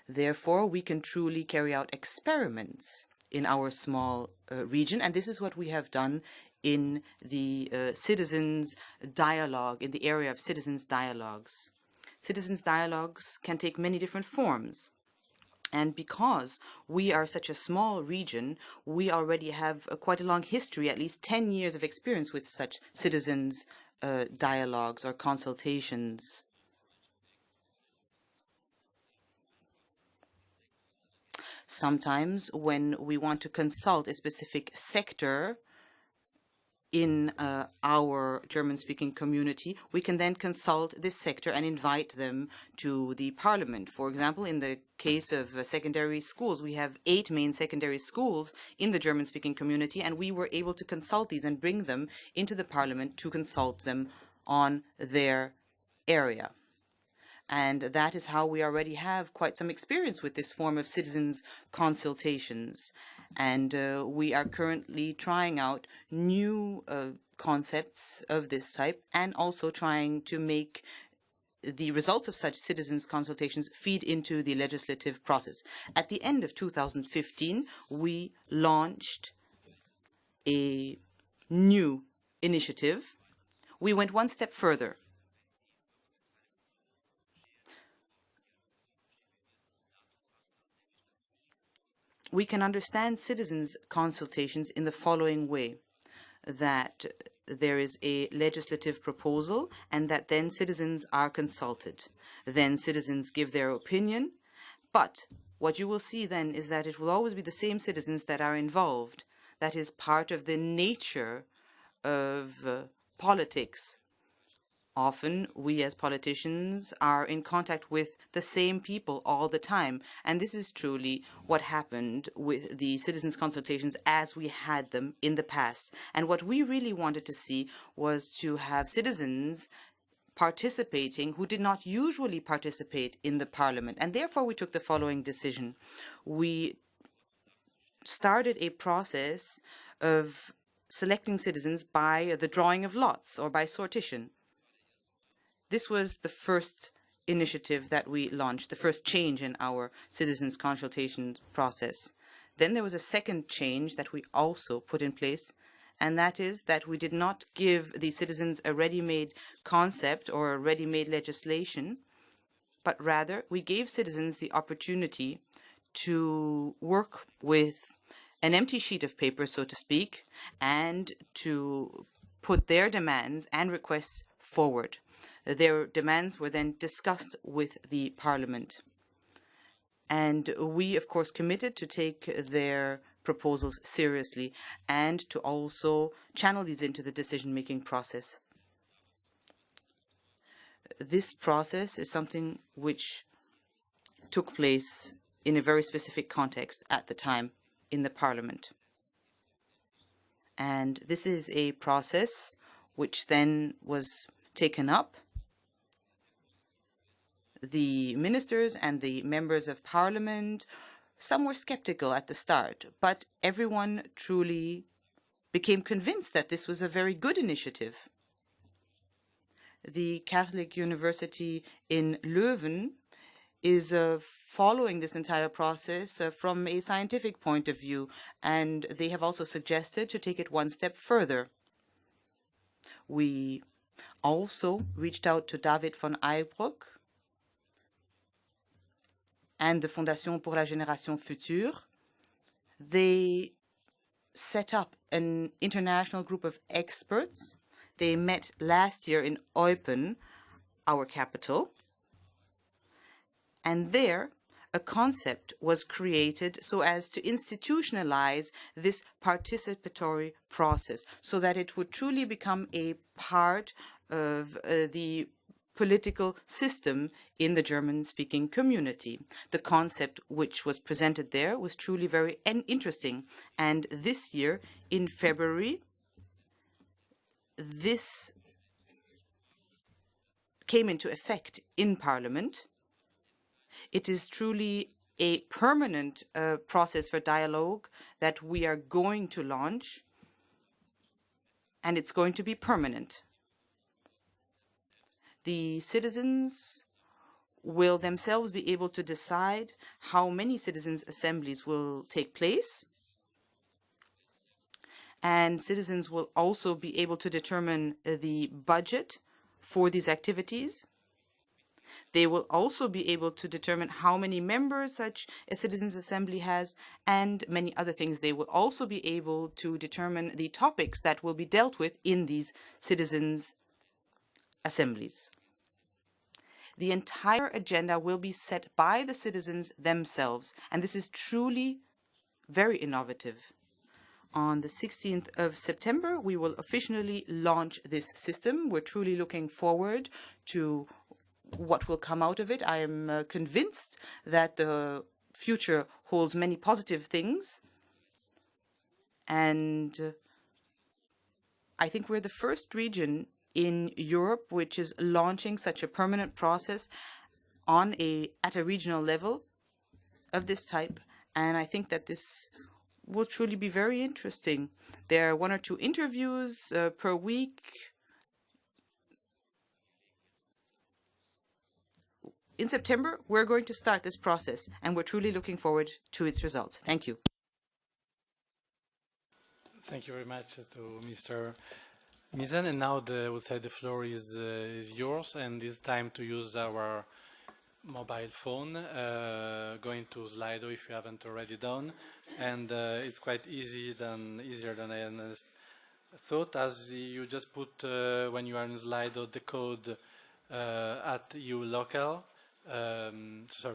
Therefore, we can truly carry out experiments in our small region, and this is what we have done in the citizens' dialogue, in the area of citizens' dialogues. Citizens' dialogues can take many different forms. And because we are such a small region, we already have quite a long history, at least 10 years of experience with such citizens' dialogues or consultations. Sometimes when we want to consult a specific sector in our German-speaking community, we can then consult this sector and invite them to the parliament. For example, in the case of secondary schools, we have 8 main secondary schools in the German-speaking community, and we were able to consult these and bring them into the parliament to consult them on their area. And that is how we already have quite some experience with this form of citizens' consultations. And we are currently trying out new concepts of this type and also trying to make the results of such citizens' consultations feed into the legislative process. At the end of 2015, we launched a new initiative. We went one step further. We can understand citizens' consultations in the following way, that there is a legislative proposal and that then citizens are consulted. Then citizens give their opinion, but what you will see then is that it will always be the same citizens that are involved. That is part of the nature of politics. Often, we as politicians are in contact with the same people all the time, and this is truly what happened with the citizens' consultations as we had them in the past. And what we really wanted to see was to have citizens participating who did not usually participate in the parliament, and therefore we took the following decision. We started a process of selecting citizens by the drawing of lots or by sortition. This was the first initiative that we launched, the first change in our citizens' consultation process. Then there was a second change that we also put in place, and that is that we did not give the citizens a ready-made concept or a ready-made legislation, but rather we gave citizens the opportunity to work with an empty sheet of paper, so to speak, and to put their demands and requests forward. Their demands were then discussed with the parliament. And we, of course, committed to take their proposals seriously and to also channel these into the decision-making process. This process is something which took place in a very specific context at the time in the parliament. And this is a process which then was taken up. The ministers and the members of parliament, some were skeptical at the start, but everyone truly became convinced that this was a very good initiative. The Catholic University in Leuven is following this entire process from a scientific point of view, and they have also suggested to take it one step further. We also reached out to David von Eybruck and the Fondation pour la Génération Future. They set up an international group of experts. They met last year in Eupen, our capital, and there a concept was created so as to institutionalize this participatory process so that it would truly become a part of the political system in the German-speaking community. The concept which was presented there was truly very interesting. And this year, in February, this came into effect in Parliament. It is truly a permanent process for dialogue that we are going to launch, and it's going to be permanent. The citizens will themselves be able to decide how many citizens' assemblies will take place, and citizens will also be able to determine the budget for these activities. They will also be able to determine how many members such a citizens' assembly has, and many other things. They will also be able to determine the topics that will be dealt with in these citizens' assemblies. The entire agenda will be set by the citizens themselves, and this is truly very innovative. On the 16th of September, we will officially launch this system. We're truly looking forward to what will come out of it. I am convinced that the future holds many positive things, and I think we're the first region in Europe which is launching such a permanent process at a regional level of this type, and I think that this will truly be very interesting. There are 1 or 2 interviews per week. In September, we're going to start this process, and we're truly looking forward to its results. Thank you. Thank you very much to Mr. Misen. And now we'll say the floor is yours, and it's time to use our mobile phone. Going to Slido if you haven't already done, and it's quite easier than I thought, as you just put when you are in Slido the code at EU local.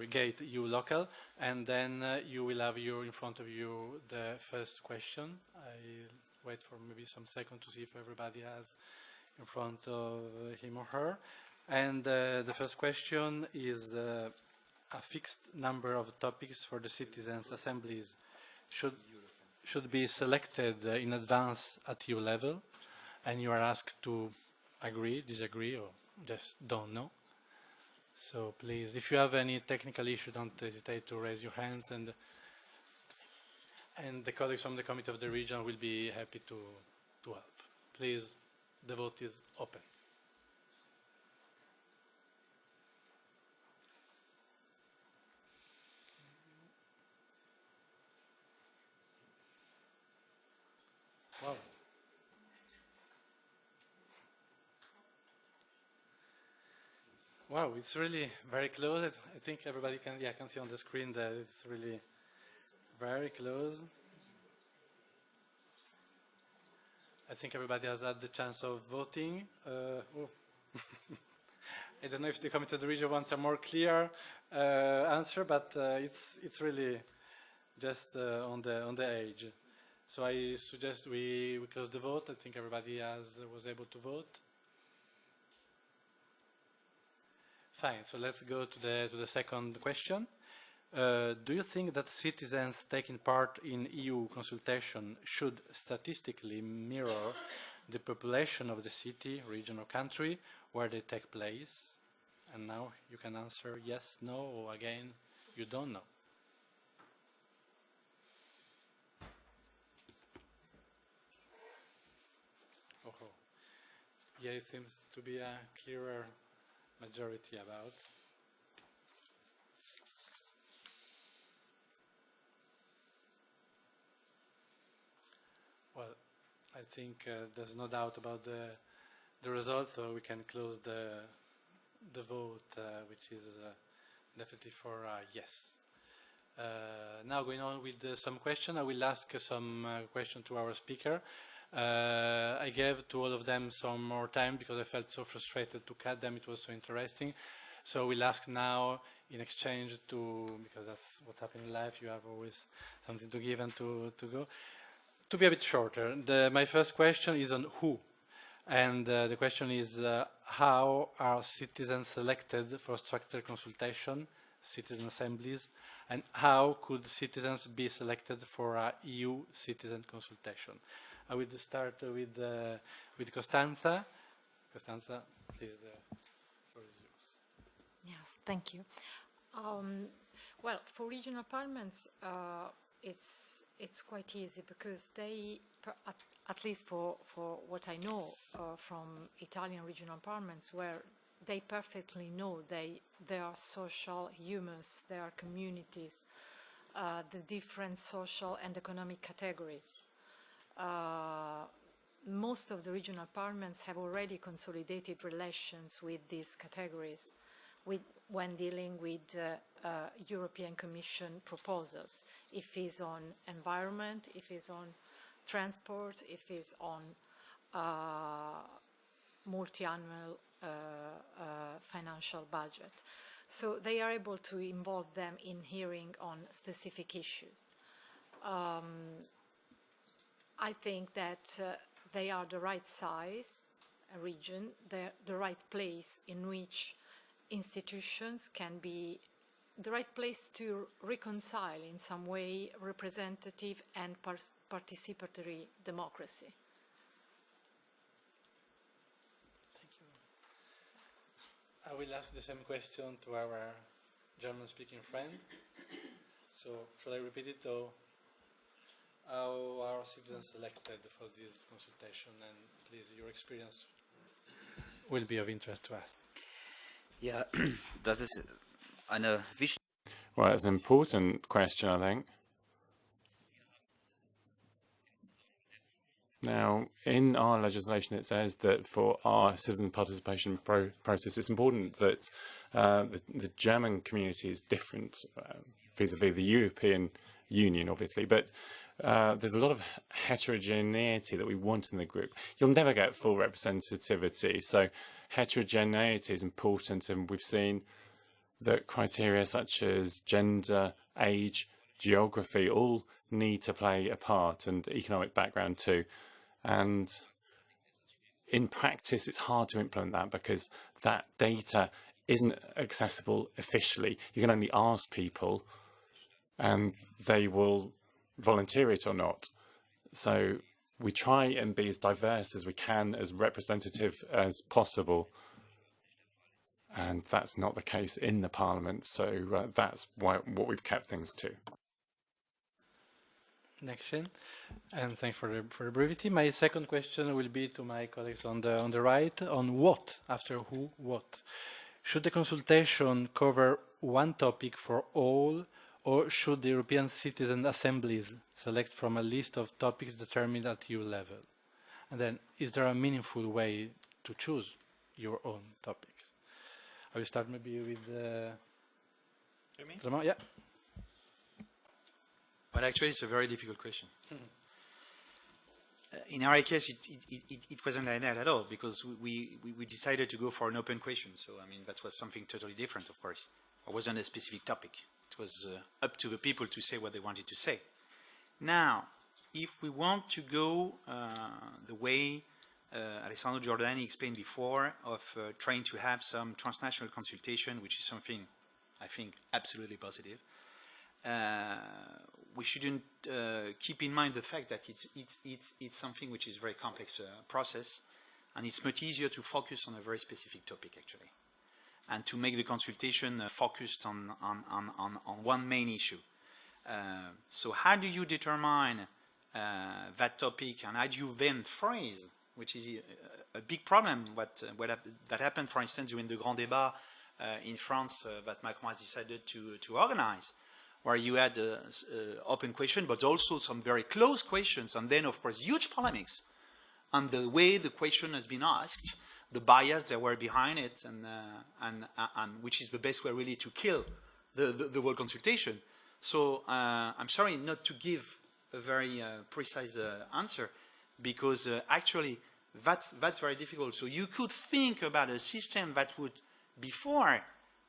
Gate EU local, and then you will have in front of you the first question. I'll wait for maybe some seconds to see if everybody has in front of him or her. And the first question is a fixed number of topics for the citizens' assemblies should be selected in advance at EU level, and you are asked to agree, disagree, or just don't know. So please, if you have any technical issue, don't hesitate to raise your hands, and the colleagues from the Committee of the Region will be happy to help. Please, the vote is open. Wow. Wow, it's really very close. I think everybody can see on the screen that it's really very close. I think everybody has had the chance of voting. I don't know if the Committee of the Region wants a more clear answer, but it's really just on the edge. So I suggest we close the vote. I think everybody was able to vote. Fine, so let's go to the second question. Do you think that citizens taking part in EU consultation should statistically mirror the population of the city, region, or country where they take place? And now you can answer yes, no, or again, you don't know. Oh, yeah, it seems to be a clearer majority about. Well, I think there's no doubt about the results, so we can close the vote, which is definitely for yes. Now going on with some question, I will ask some question to our speaker. I gave to all of them some more time because I felt so frustrated to cut them. It was so interesting. So we'll ask now in exchange because that's what happens in life, you have always something to give and to go. To be a bit shorter, my first question is on who. And the question is how are citizens selected for structured consultation, citizen assemblies, and how could citizens be selected for a EU citizen consultation? I will start with Costanza. Costanza, please, the floor is yours. Yes, thank you. Well, for regional parliaments, it's quite easy because they, at least for what I know from Italian regional parliaments, where they perfectly know they are social humans, they are communities, the different social and economic categories. Most of the regional parliaments have already consolidated relations with these categories when dealing with European Commission proposals, if it's on environment, if it's on transport, if it's on multi-annual financial budget. So they are able to involve them in hearing on specific issues. I think that they are the right size, a region, the right place in which institutions can be the right place to reconcile in some way representative and participatory democracy. Thank you. I will ask the same question to our German-speaking friend. So, shall I repeat it, or how are citizens selected for this consultation? And please, your experience will be of interest to us. Ja, das ist eine wichtige. Well, it's an important question, I think. Now, in our legislation, it says that for our citizen participation process, it's important that the German community is different vis-à-vis the European Union, obviously, but there's a lot of heterogeneity that we want in the group. You'll never get full representativity, so heterogeneity is important, and we've seen that criteria such as gender, age, geography all need to play a part, and economic background too. And in practice, it's hard to implement that because that data isn't accessible officially. You can only ask people, and they will volunteer it or not. So we try and be as diverse as we can, as representative as possible. And that's not the case in the Parliament, so that's what we've kept things to. Next question, and thanks for the brevity. My second question will be to my colleagues on the right, on what, after who, what. Should the consultation cover one topic for all, or should the European citizen assemblies select from a list of topics determined at EU level? And then, is there a meaningful way to choose your own topics? I will start maybe with Ramon. Yeah. Well, actually, it's a very difficult question. In our case, it wasn't like that at all, because we decided to go for an open question. So, I mean, that was something totally different, of course. It wasn't a specific topic. It was up to the people to say what they wanted to say. Now, if we want to go the way Alessandro Giordani explained before, of trying to have some transnational consultation, which is something I think absolutely positive, we shouldn't keep in mind the fact that it's something which is a very complex process, and it's much easier to focus on a very specific topic, actually, and to make the consultation focused on one main issue. So how do you determine that topic, and how do you then phrase, which is a big problem, that happened, for instance, during the Grand Débat in France that Macron has decided to organize, where you had open question, but also some very close questions, and then, of course, huge polemics on the way the question has been asked, the bias that were behind it, and which is the best way really to kill the whole consultation. So I'm sorry not to give a very precise answer, because actually that's very difficult. So you could think about a system that would, before,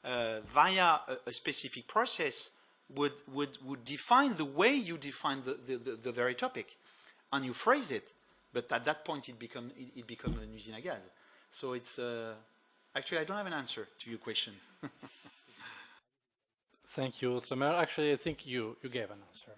via a specific process, would define the way you define the very topic, and you phrase it, but at that point it become an usine à gaz. So it's actually I don't have an answer to your question. Thank you, Ultramer. Actually, I think you gave an answer,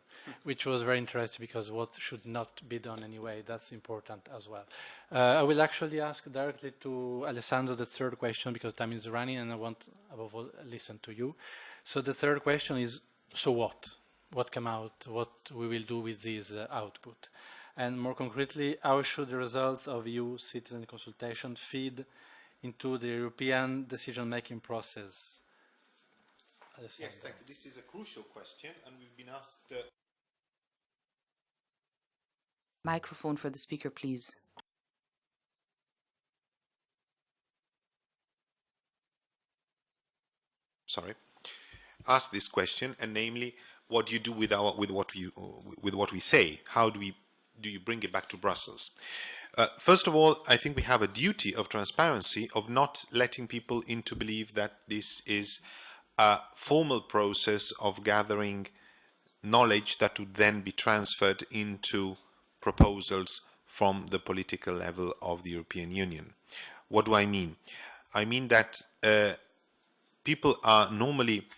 which was very interesting because what should not be done anyway, that's important as well. I will actually ask directly to Alessandro the third question because time is running and I want, above all, listen to you. So the third question is, so what? What came out? What we will do with this output? And more concretely, how should the results of EU citizen consultation feed into the European decision-making process? Yes, thank you. This is a crucial question, and we've been asked. Microphone for the speaker, please. Asked this question, and namely, what do you do with what we say? How do you bring it back to Brussels? First of all, I think we have a duty of transparency of not letting people into believe that this is a formal process of gathering knowledge that would then be transferred into proposals from the political level of the European Union. What do I mean? I mean that people are normally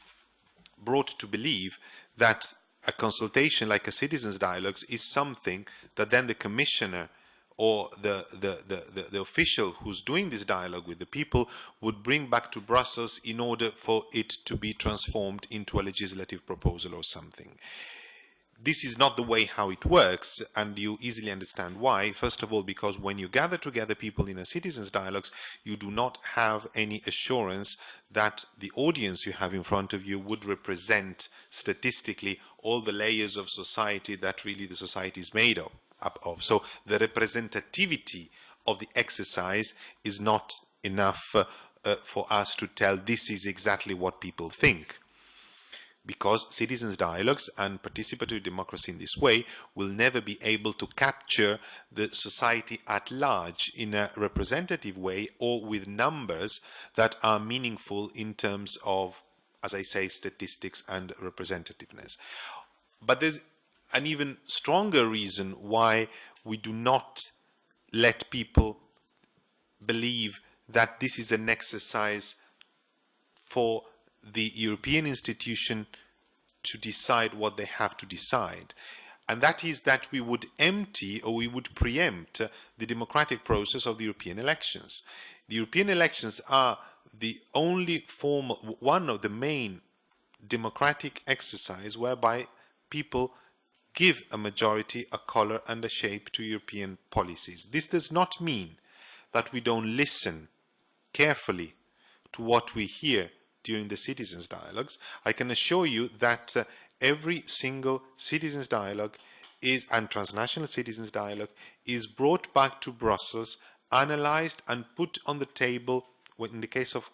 brought to believe that a consultation like a citizens' dialogue is something that then the commissioner or the official who's doing this dialogue with the people would bring back to Brussels in order for it to be transformed into a legislative proposal or something. This is not the way how it works, and you easily understand why. First of all, because when you gather together people in a citizens' dialogues, you do not have any assurance that the audience you have in front of you would represent statistically all the layers of society that really the society is made up of. So the representativity of the exercise is not enough for us to tell this is exactly what people think. Because citizens' dialogues and participatory democracy in this way will never be able to capture the society at large in a representative way or with numbers that are meaningful in terms of, as I say, statistics and representativeness. But there's an even stronger reason why we do not let people believe that this is an exercise for the European institution to decide what they have to decide. And that is that we would empty or we would preempt the democratic process of the European elections. The European elections are the only form, one of the main democratic exercise whereby people give a majority a color and a shape to European policies. This does not mean that we don't listen carefully to what we hear during the citizens' dialogues. I can assure you that every single citizens' dialogue and transnational citizens' dialogue is brought back to Brussels, analyzed and put on the table, in the case of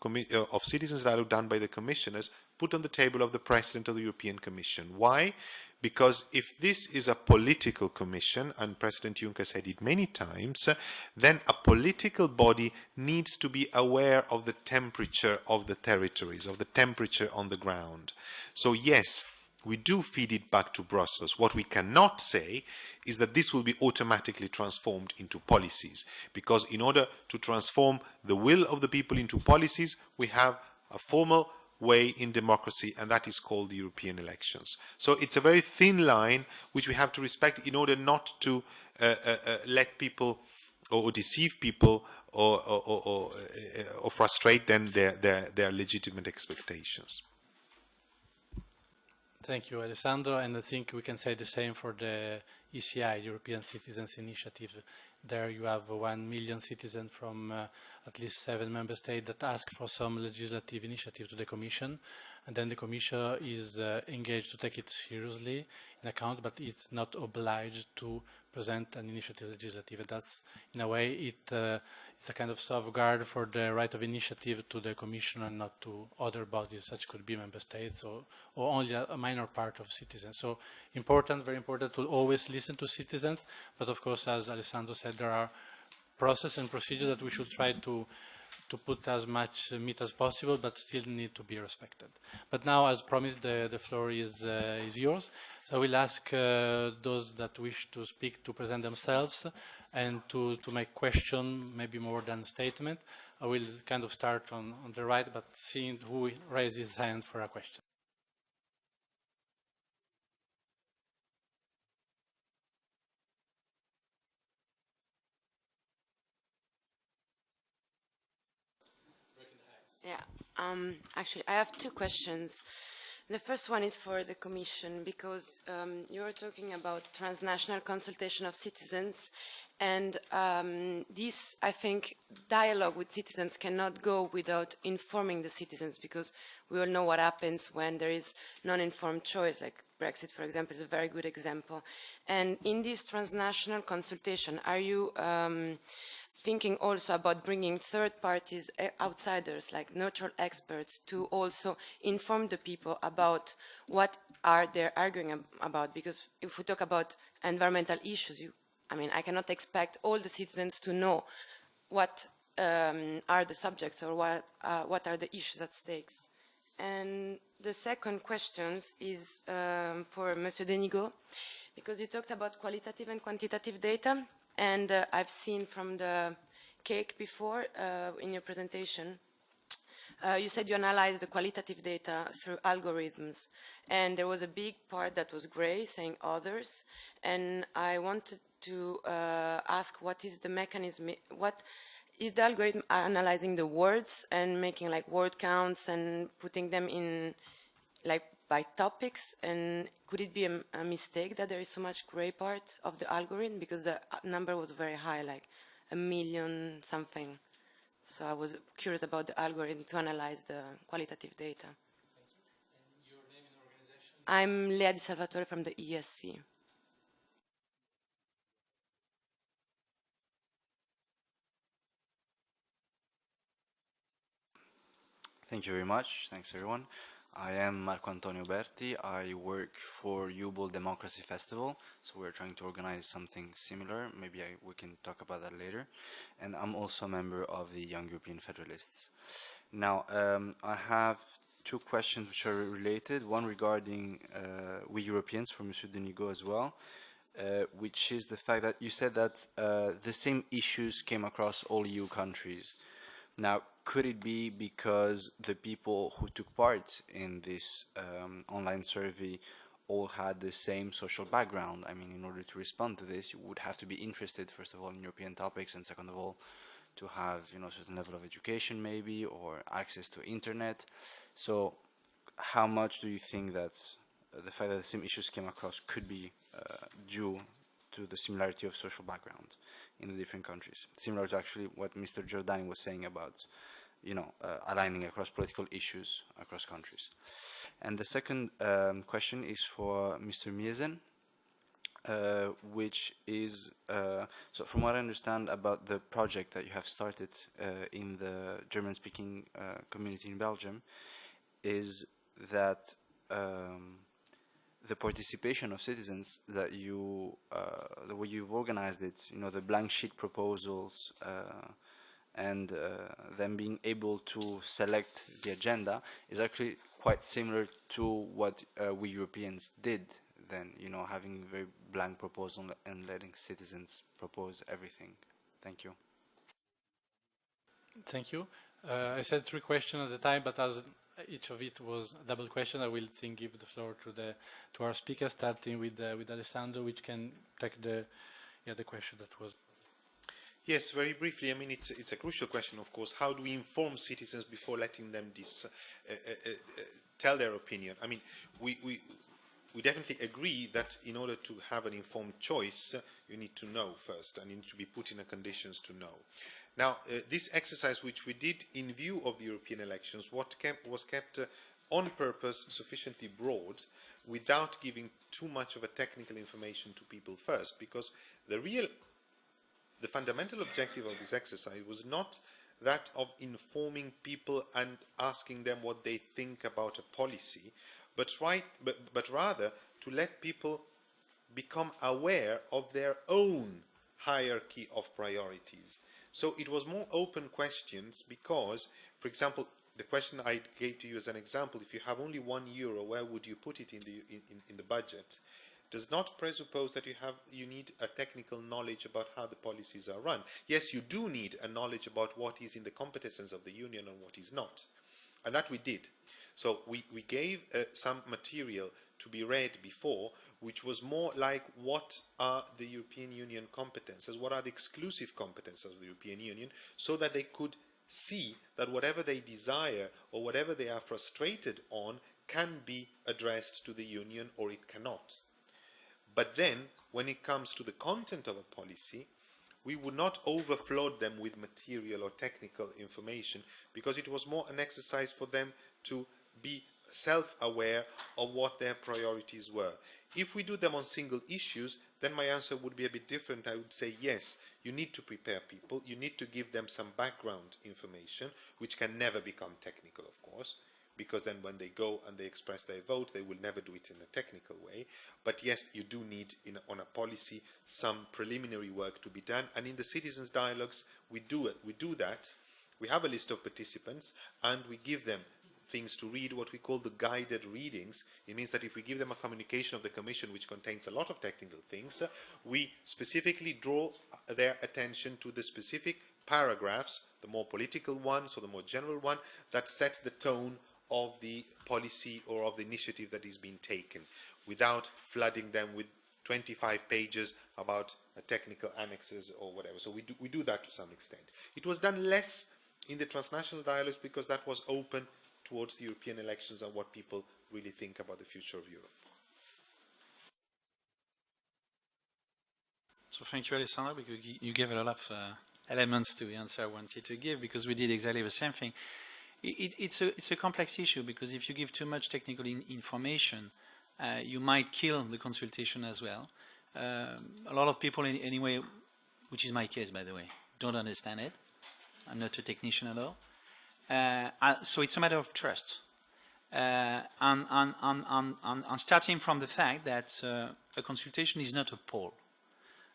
citizens' dialogue done by the commissioners, put on the table of the President of the European Commission. Why? Because if this is a political commission, and President Juncker said it many times, then a political body needs to be aware of the temperature of the territories, of the temperature on the ground. So yes, we do feed it back to Brussels. What we cannot say is that this will be automatically transformed into policies, because in order to transform the will of the people into policies, we have a formal way in democracy, and that is called the European elections. So it's a very thin line which we have to respect in order not to let people or deceive people or frustrate them their legitimate expectations. Thank you, Alessandro, and I think we can say the same for the ECI, the European Citizens Initiative. There you have 1 million citizens from at least 7 member states that ask for some legislative initiative to the Commission, and then the Commission is engaged to take it seriously in account, but it's not obliged to present an initiative legislative. And that's, in a way, it's a kind of safeguard for the right of initiative to the Commission and not to other bodies, such could be member states or only a minor part of citizens. So important, very important to always listen to citizens, but of course, as Alessandro said, there are process and procedure that we should try to put as much meat as possible, but still need to be respected. But now, as promised, the floor is yours. So I will ask those that wish to speak to present themselves and to make question, maybe more than statement. I will kind of start on the right, but seeing who raised his hand for a question. Yeah, actually, I have two questions. The first one is for the Commission, because you were talking about transnational consultation of citizens, and this, I think, dialogue with citizens cannot go without informing the citizens, because we all know what happens when there is non-informed choice, like Brexit, for example, is a very good example. And in this transnational consultation, are you thinking also about bringing third parties, outsiders, like neutral experts, to also inform the people about what are they arguing about? Because if we talk about environmental issues, I mean, I cannot expect all the citizens to know what are the subjects or what are the issues at stake. And the second question is for Monsieur Denigo, because you talked about qualitative and quantitative data, and I've seen from the cake before in your presentation, you said you analyzed the qualitative data through algorithms, and there was a big part that was gray, saying others, and I wanted to ask, what is the mechanism, what is the algorithm analyzing the words and making like word counts and putting them in like by topics, and could it be a mistake that there is so much gray part of the algorithm, because the number was very high, like 1 million something. So I was curious about the algorithm to analyze the qualitative data. Thank you. And your name and organization? I'm Lea Di Salvatore from the ESC. Thank you very much. Thanks, everyone. I am Marco Antonio Berti. I work for Ubal Democracy Festival, so we're trying to organize something similar. Maybe we can talk about that later. And I'm also a member of the Young European Federalists. Now, I have two questions which are related. One regarding we Europeans, for Monsieur Denigo as well, which is the fact that you said that the same issues came across all EU countries. Now, could it be because the people who took part in this online survey all had the same social background? I mean, in order to respond to this, you would have to be interested, first of all, in European topics, and second of all, to have, you know, a certain level of education maybe, or access to internet. So how much do you think that the fact that the same issues came across could be due to the similarity of social background in the different countries, similar to actually what Mr. Giordani was saying about, you know, aligning across political issues across countries? And the second question is for Mr. Miesen, which is, so from what I understand about the project that you have started in the German-speaking community in Belgium, is that the participation of citizens, that you, the way you've organized it, you know, the blank sheet proposals, and them being able to select the agenda, is actually quite similar to what we Europeans did then, you know, having very blank proposal and letting citizens propose everything. Thank you. Thank you. I said 3 questions at the time, but as each of it was a double question, I will give the floor to our speaker, starting with Alessandro, which can take the question that was. Yes, very briefly. I mean, it's a crucial question, of course. How do we inform citizens before letting them tell their opinion? I mean, we definitely agree that in order to have an informed choice, you need to know first, and you need to be put in the conditions to know. Now, this exercise, which we did in view of the European elections, was kept on purpose sufficiently broad, without giving too much of a technical information to people first, because the fundamental objective of this exercise was not that of informing people and asking them what they think about a policy, but rather to let people become aware of their own hierarchy of priorities. So it was more open questions because, for example, the question I gave to you as an example, if you have only €1, where would you put it in the budget, does not presuppose that you need a technical knowledge about how the policies are run. Yes, you do need a knowledge about what is in the competences of the Union and what is not. And that we did. So we gave some material to be read before, which was more like, what are the European Union competences, what are the exclusive competences of the European Union, so that they could see that whatever they desire or whatever they are frustrated on can be addressed to the union or it cannot. But then, when it comes to the content of a policy, we would not overflood them with material or technical information, because it was more an exercise for them to be self-aware of what their priorities were. If we do them on single issues, then my answer would be a bit different. I would say, yes, you need to prepare people, you need to give them some background information, which can never become technical, of course, because then when they go and they express their vote, they will never do it in a technical way. But yes, you do need, on a policy, some preliminary work to be done. And in the citizens' dialogues, we do it. We do that. We have a list of participants, and we give them things to read, what we call the guided readings. It means that if we give them a communication of the Commission which contains a lot of technical things, we specifically draw their attention to the specific paragraphs, the more political ones or the more general one, that sets the tone of the policy or of the initiative that is being taken, without flooding them with 25 pages about technical annexes or whatever. So we do that to some extent. It was done less in the transnational dialogues because that was open towards the European elections and what people really think about the future of Europe. So thank you, Alessandro, because you gave a lot of elements to the answer I wanted to give, because we did exactly the same thing. It's a complex issue, because if you give too much technical information, you might kill the consultation as well. A lot of people, anyway, which is my case, by the way, don't understand it. I'm not a technician at all. So it's a matter of trust. And starting from the fact that a consultation is not a poll.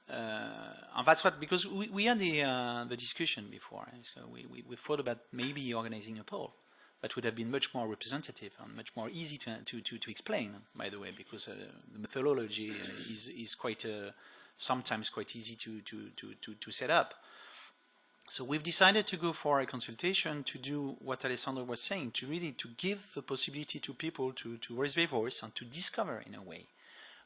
And that's what, because we had the discussion before, so we thought about maybe organizing a poll that would have been much more representative and much more easy to explain, by the way, because the methodology is quite sometimes quite easy to set up. So we've decided to go for a consultation to do what Alessandro was saying, to really to give the possibility to people to raise their voice and to discover, in a way,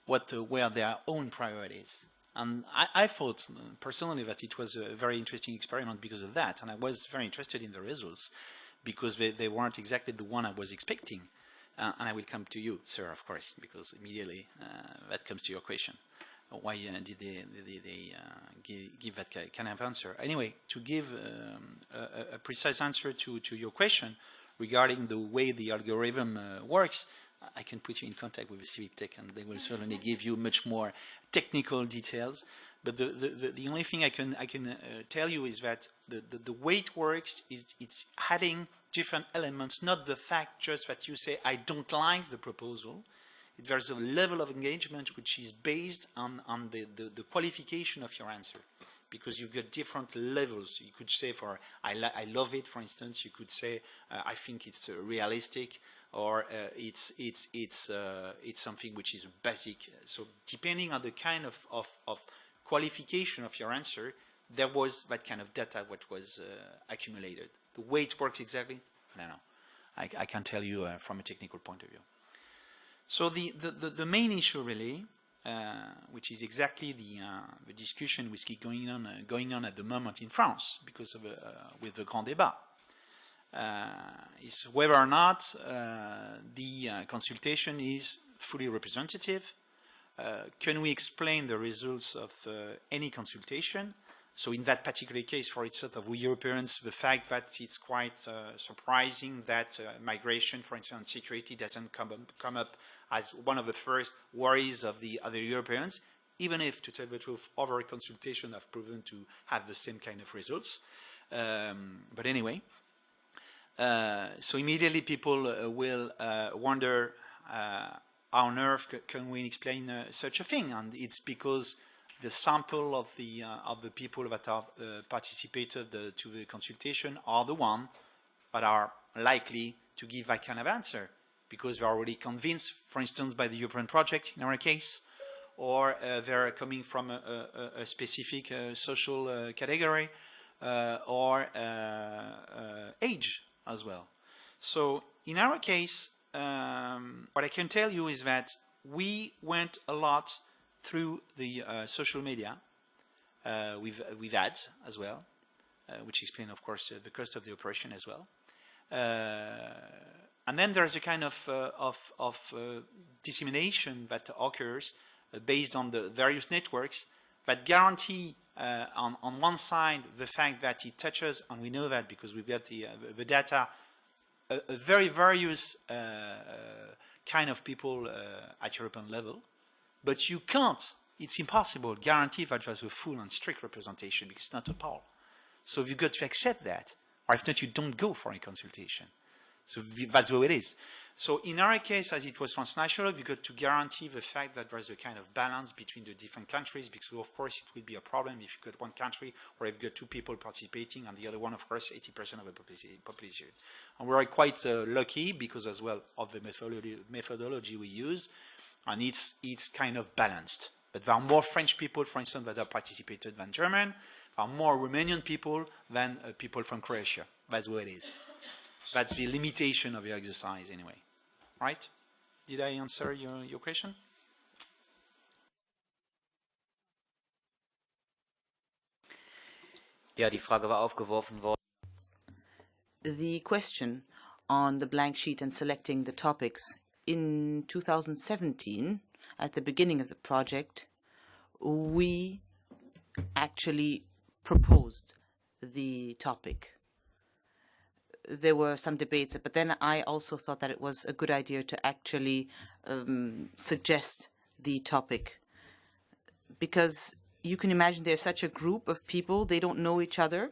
what were their own priorities. And I thought personally that it was a very interesting experiment because of that, and I was very interested in the results because they weren't exactly the one I was expecting. And I will come to you, sir, of course, because immediately that comes to your question. Why did they give that kind of answer? Anyway, to give a precise answer to your question regarding the way the algorithm works, I can put you in contact with the Civic Tech, and they will certainly give you much more technical details. But the only thing I can tell you is that the way it works is it's adding different elements, not the fact just that you say, I don't like the proposal. There's a level of engagement which is based on the qualification of your answer, because you've got different levels. You could say for I love it, for instance. You could say I think it's realistic, or it's something which is basic. So depending on the kind of qualification of your answer, there was that kind of data what was accumulated. The way it works exactly, I don't know. I can't tell you from a technical point of view. So the main issue really, which is exactly the discussion which is going on at the moment in France because of with the Grand Débat, is whether or not the consultation is fully representative. Can we explain the results of any consultation? So in that particular case, for instance, of we Europeans, the fact that it's quite surprising that migration, for instance, security doesn't come up as one of the first worries of the other Europeans, even if, to tell the truth, other consultations have proven to have the same kind of results. But anyway, so immediately people will wonder, how on earth can we explain such a thing? And it's because the sample of the people that are participated to the consultation are the ones that are likely to give that kind of answer, because they're already convinced, for instance, by the European project in our case, or they're coming from a specific social category, or age as well. So in our case, what I can tell you is that we went a lot through the social media with ads as well. which explains, of course, the cost of the operation as well. And then there's a kind of dissemination that occurs based on the various networks that guarantee on one side the fact that it touches, and we know that because we've got the data, a very various kind of people at European level, but you can't, it's impossible, guarantee that there's a full and strict representation because it's not a poll. So you've got to accept that, or if not, you don't go for a consultation. So that's the way it is. So in our case, as it was transnational, we got to guarantee the fact that there's a kind of balance between the different countries, because of course it would be a problem if you got one country where you've got two people participating and the other one, of course, 80% of the population. And we're quite lucky because as well of the methodology we use, and it's kind of balanced. But there are more French people, for instance, that have participated than German. There are more Romanian people than people from Croatia. That's the way it is. That's the limitation of your exercise anyway. Right? Did I answer your question? Ja, die Frage war aufgeworfen worden. The question on the blank sheet and selecting the topics. In 2017, at the beginning of the project, we actually proposed the topic. There were some debates, but then I also thought that it was a good idea to actually suggest the topic, because you can imagine there's such a group of people, they don't know each other,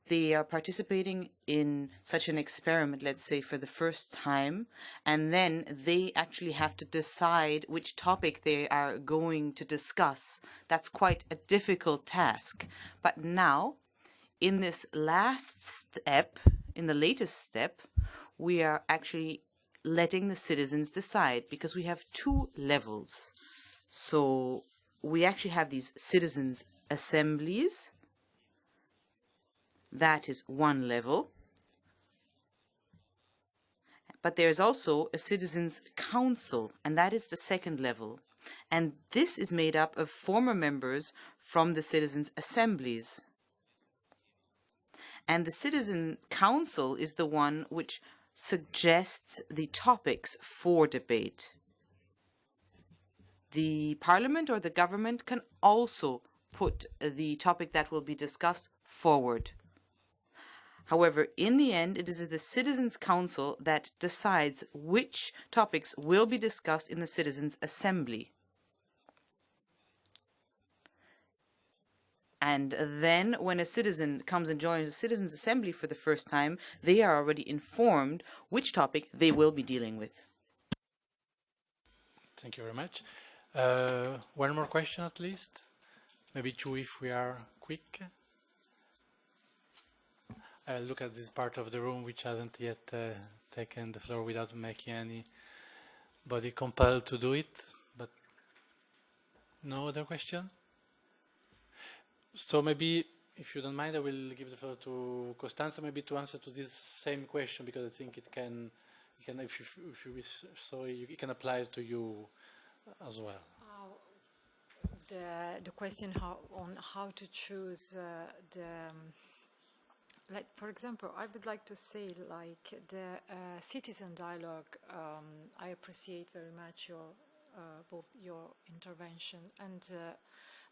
they are participating in such an experiment, let's say for the first time, and then they actually have to decide which topic they are going to discuss. That's quite a difficult task. But now, in this last step, in the latest step, we are actually letting the citizens decide, because we have two levels. So we actually have these citizens' assemblies. That is one level. But there's also a citizens' council, and that is the second level. And this is made up of former members from the citizens' assemblies. And the Citizen Council is the one which suggests the topics for debate. The Parliament or the government can also put the topic that will be discussed forward. However, in the end, it is the Citizens' Council that decides which topics will be discussed in the Citizens' Assembly. And then when a citizen comes and joins the Citizens' Assembly for the first time, they are already informed which topic they will be dealing with. Thank you very much. One more question at least. Maybe two if we are quick. I'll look at this part of the room which hasn't yet taken the floor without making anybody compelled to do it. But no other question? So maybe, if you don't mind, I will give the floor to Costanza maybe to answer to this same question, because I think it can if you wish, so it can apply to you as well. The question on how to choose like, for example, I would like to say, like, the citizen dialogue, I appreciate very much both your intervention, and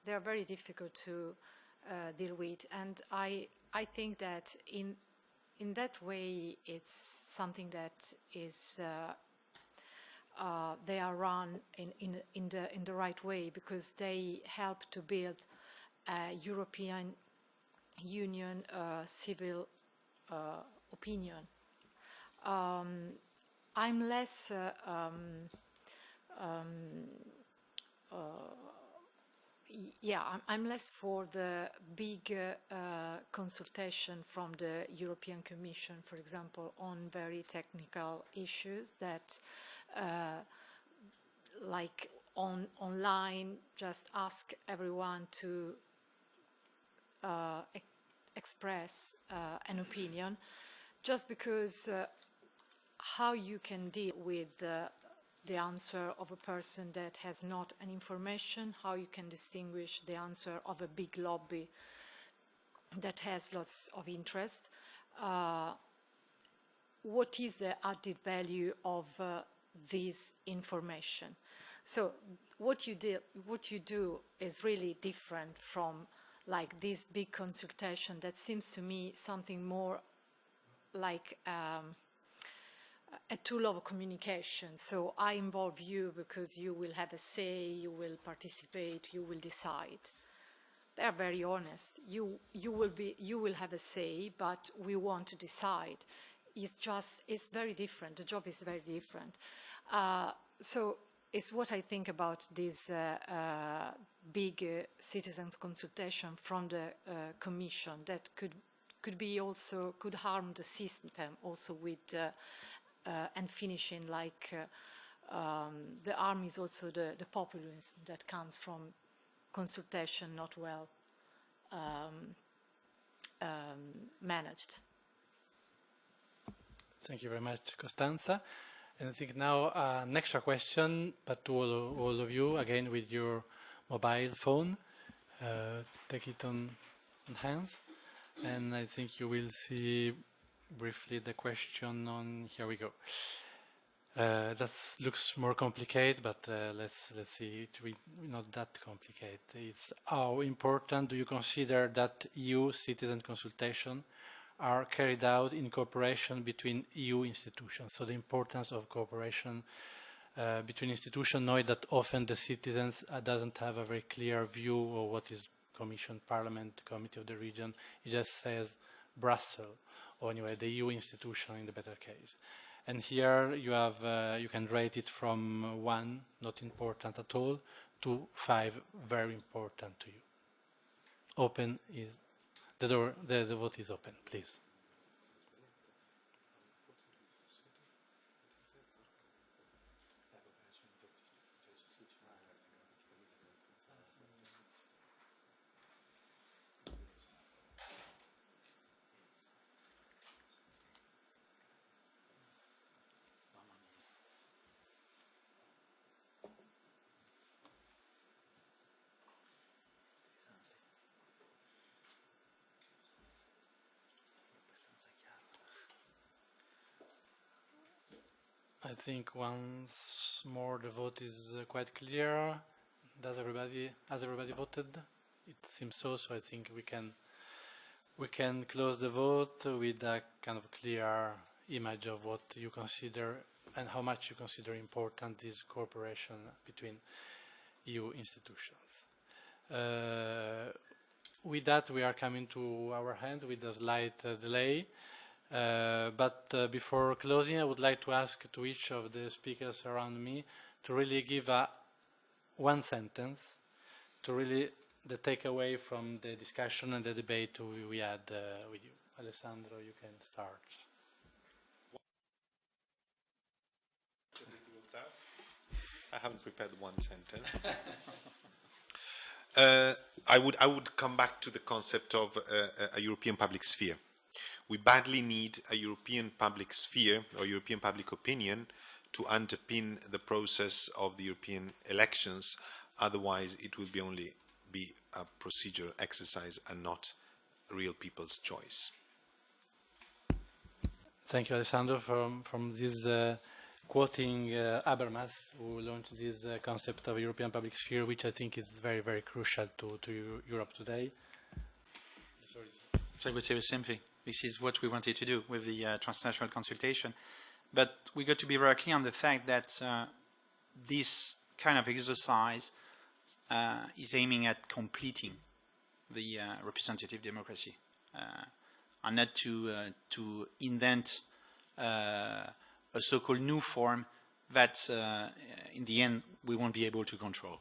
they are very difficult to deal with, and I think that in that way it's something that is they are run in the right way, because they help to build a European Union civil opinion. I'm less I'm less for the big consultation from the European Commission, for example, on very technical issues that, like online, just ask everyone to express an opinion, just because how you can deal with the answer of a person that has not an information, how you can distinguish the answer of a big lobby that has lots of interest. What is the added value of this information? So what you do is really different from like this big consultation that seems to me something more like a tool of communication. So I involve you because you will have a say, you will participate, you will decide. They are very honest. You will have a say, but we want to decide. It's very different. The job is very different. So it's what I think about this big citizens consultation from the Commission that could be also could harm the system also with and finishing like the harm is also the populism that comes from consultation not well managed. Thank you very much, Costanza. And I think now an extra question, but to all of you, again with your mobile phone. Take it on hands. And I think you will see briefly the question on, here we go. That looks more complicated, but let's see, it will not that complicated. It's how important do you consider that EU citizen consultation are carried out in cooperation between EU institutions? So the importance of cooperation between institutions, knowing that often the citizens doesn't have a very clear view of what is Commission, Parliament, Committee of the Region. It just says Brussels, or anyway, the EU institution in the better case. And here you have, you can rate it from 1, not important at all, to 5, very important to you. Open is the door, the vote is open, please. I think once more the vote is quite clear. Has everybody voted? It seems so. So I think we can close the vote with a kind of clear image of what you consider and how much you consider important this cooperation between EU institutions. With that, we are coming to our end with a slight delay. But before closing, I would like to ask to each of the speakers around me to really give one sentence to really the takeaway from the discussion and the debate we had with you. Alessandro, you can start. I haven't prepared one sentence. I would come back to the concept of a European public sphere. We badly need a European public sphere or European public opinion to underpin the process of the European elections. Otherwise, it will only be a procedural exercise and not real people's choice. Thank you, Alessandro, from this quoting Habermas, who launched this concept of European public sphere, which I think is very, very crucial to Europe today. So I would say the same thing. This is what we wanted to do with the transnational consultation. But we got to be very clear on the fact that this kind of exercise is aiming at completing the representative democracy and not to invent a so-called new form that in the end we won't be able to control.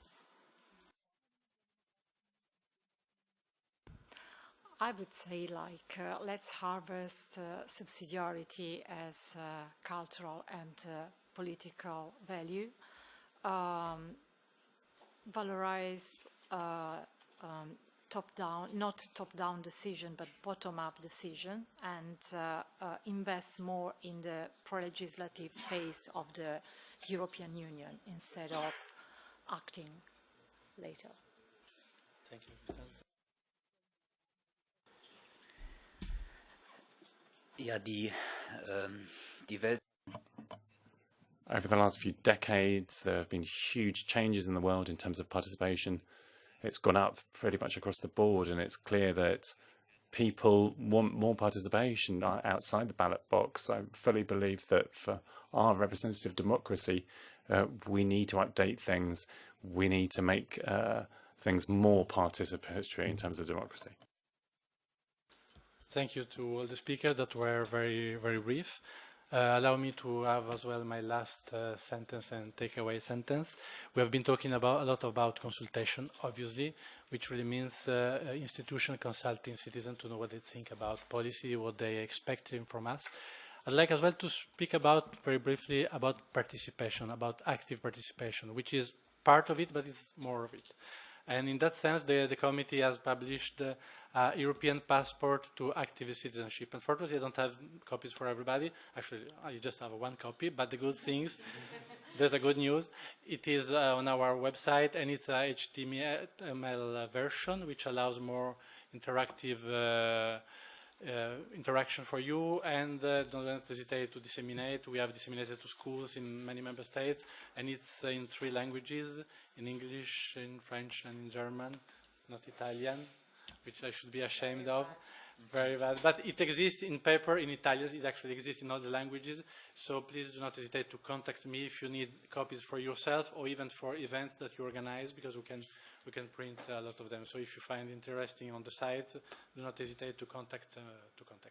I would say like let's harvest subsidiarity as cultural and political value, valorize top-down, not top-down decision, but bottom-up decision, and invest more in the pro-legislative phase of the European Union instead of acting later. Thank you, Costanza. Ja, die Welt. Over the last few decades, there have been huge changes in the world in terms of participation. It's gone up pretty much across the board, and it's clear that people want more participation outside the ballot box. I fully believe that for our representative democracy, we need to update things. We need to make things more participatory in terms of democracy. Thank you to all the speakers that were very, very brief. Allow me to have as well my last sentence and takeaway sentence. We have been talking a lot about consultation, obviously, which really means institution consulting citizens to know what they think about policy, what they expect from us. I'd like as well to speak about, very briefly, about participation, about active participation, which is part of it, but it's more of it. And in that sense, the committee has published a European passport to active citizenship. Unfortunately, I don't have copies for everybody. Actually, I just have one copy, but the good things, there's a good news. It is on our website, and it's a HTML version, which allows more interactive interaction for you, and don't hesitate to disseminate. We have disseminated to schools in many member states, and it's in 3 languages, in English, in French, and in German, not Italian, which I should be ashamed of. Very bad. But it exists in paper in Italian. It actually exists in all the languages. So please do not hesitate to contact me if you need copies for yourself or even for events that you organize, because we can print a lot of them. So if you find interesting on the site, do not hesitate to contact me.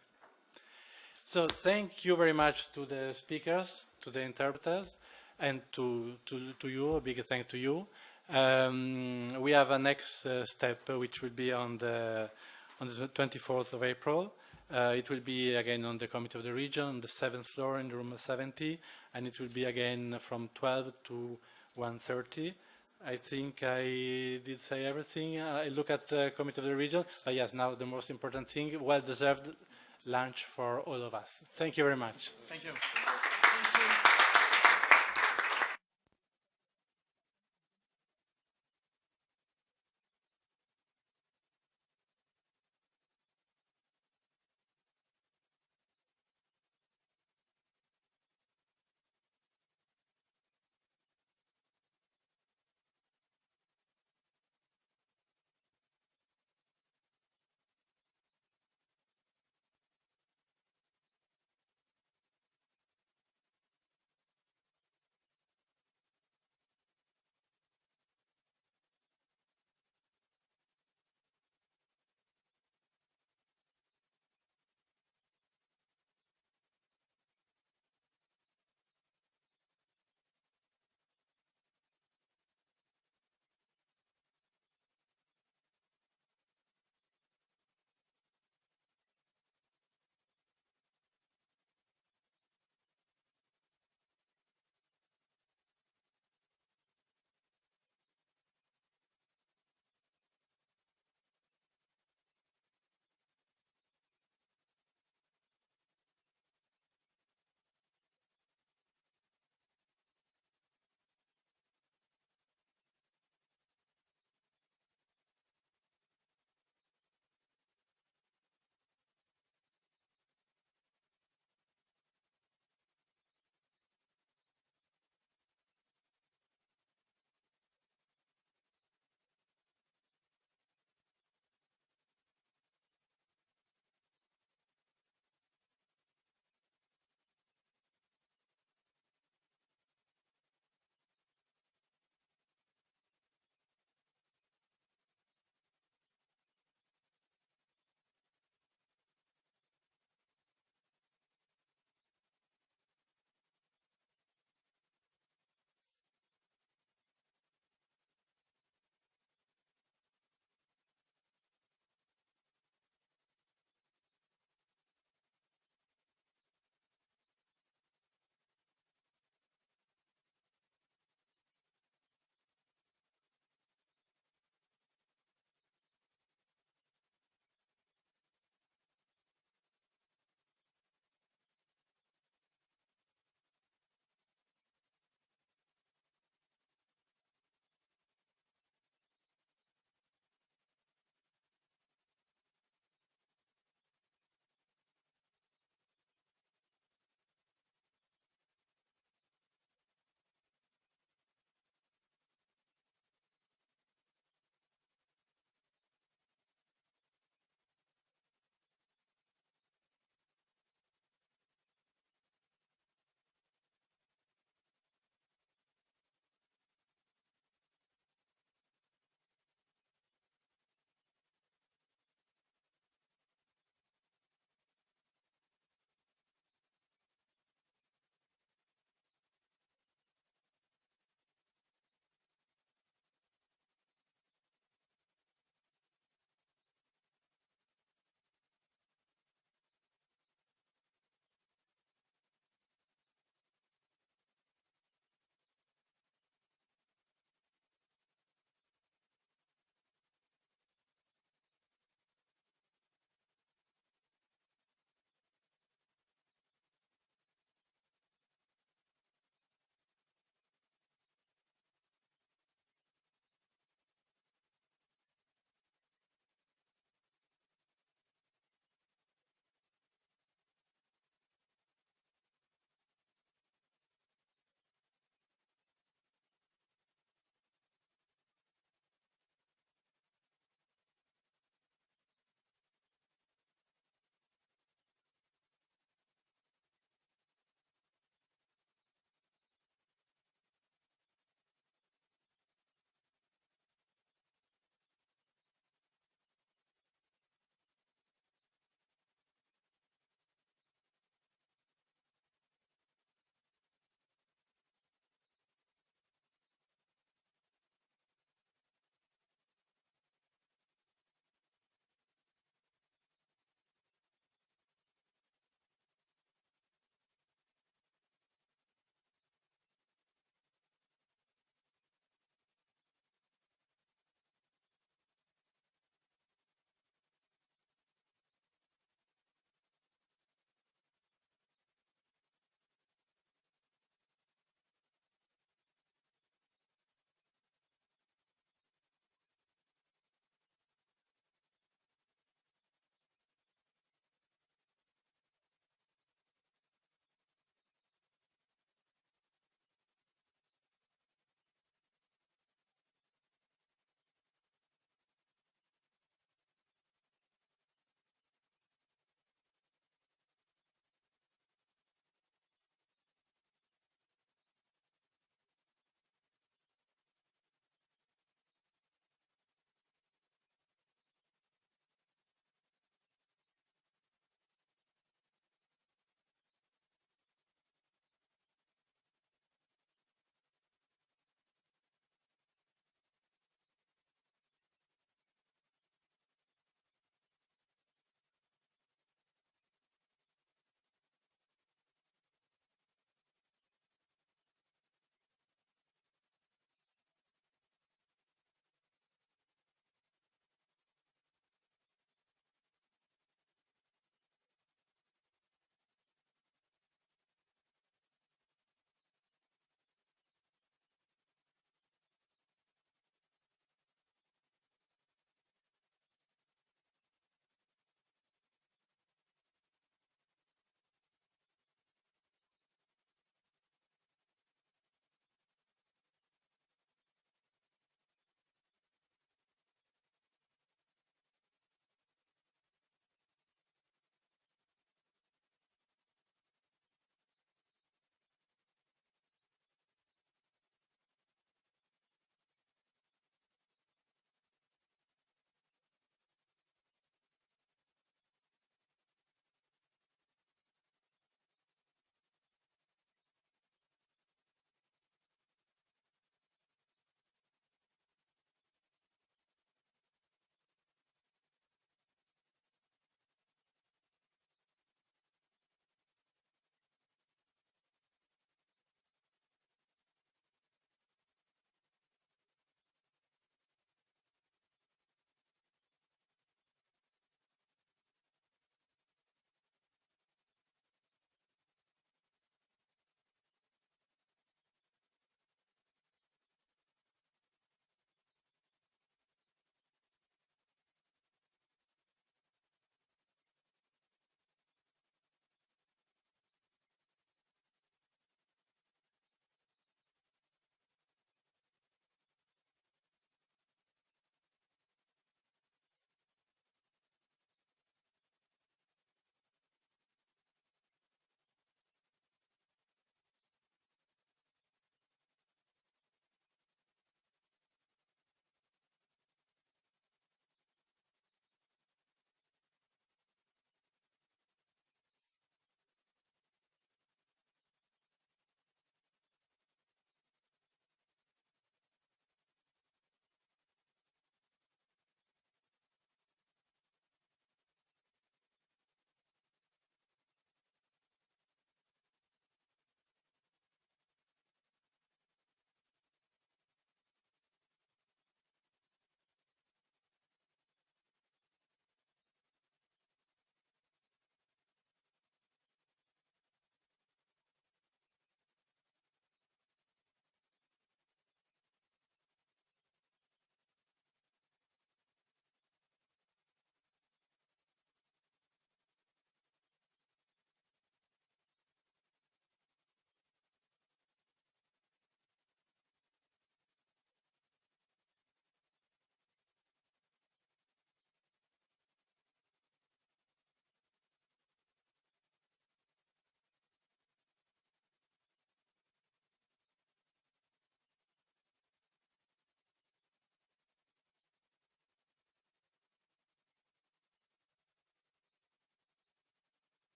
So thank you very much to the speakers, to the interpreters, and to you. A big thank to you. We have a next step, which will be on the 24th of April. It will be again on the Committee of the Region, on the 7th floor in room 70, and it will be again from 12 to 1:30. I think I did say everything. I look at the Committee of the Region, but yes, now the most important thing, well-deserved lunch for all of us. Thank you very much. Thank you.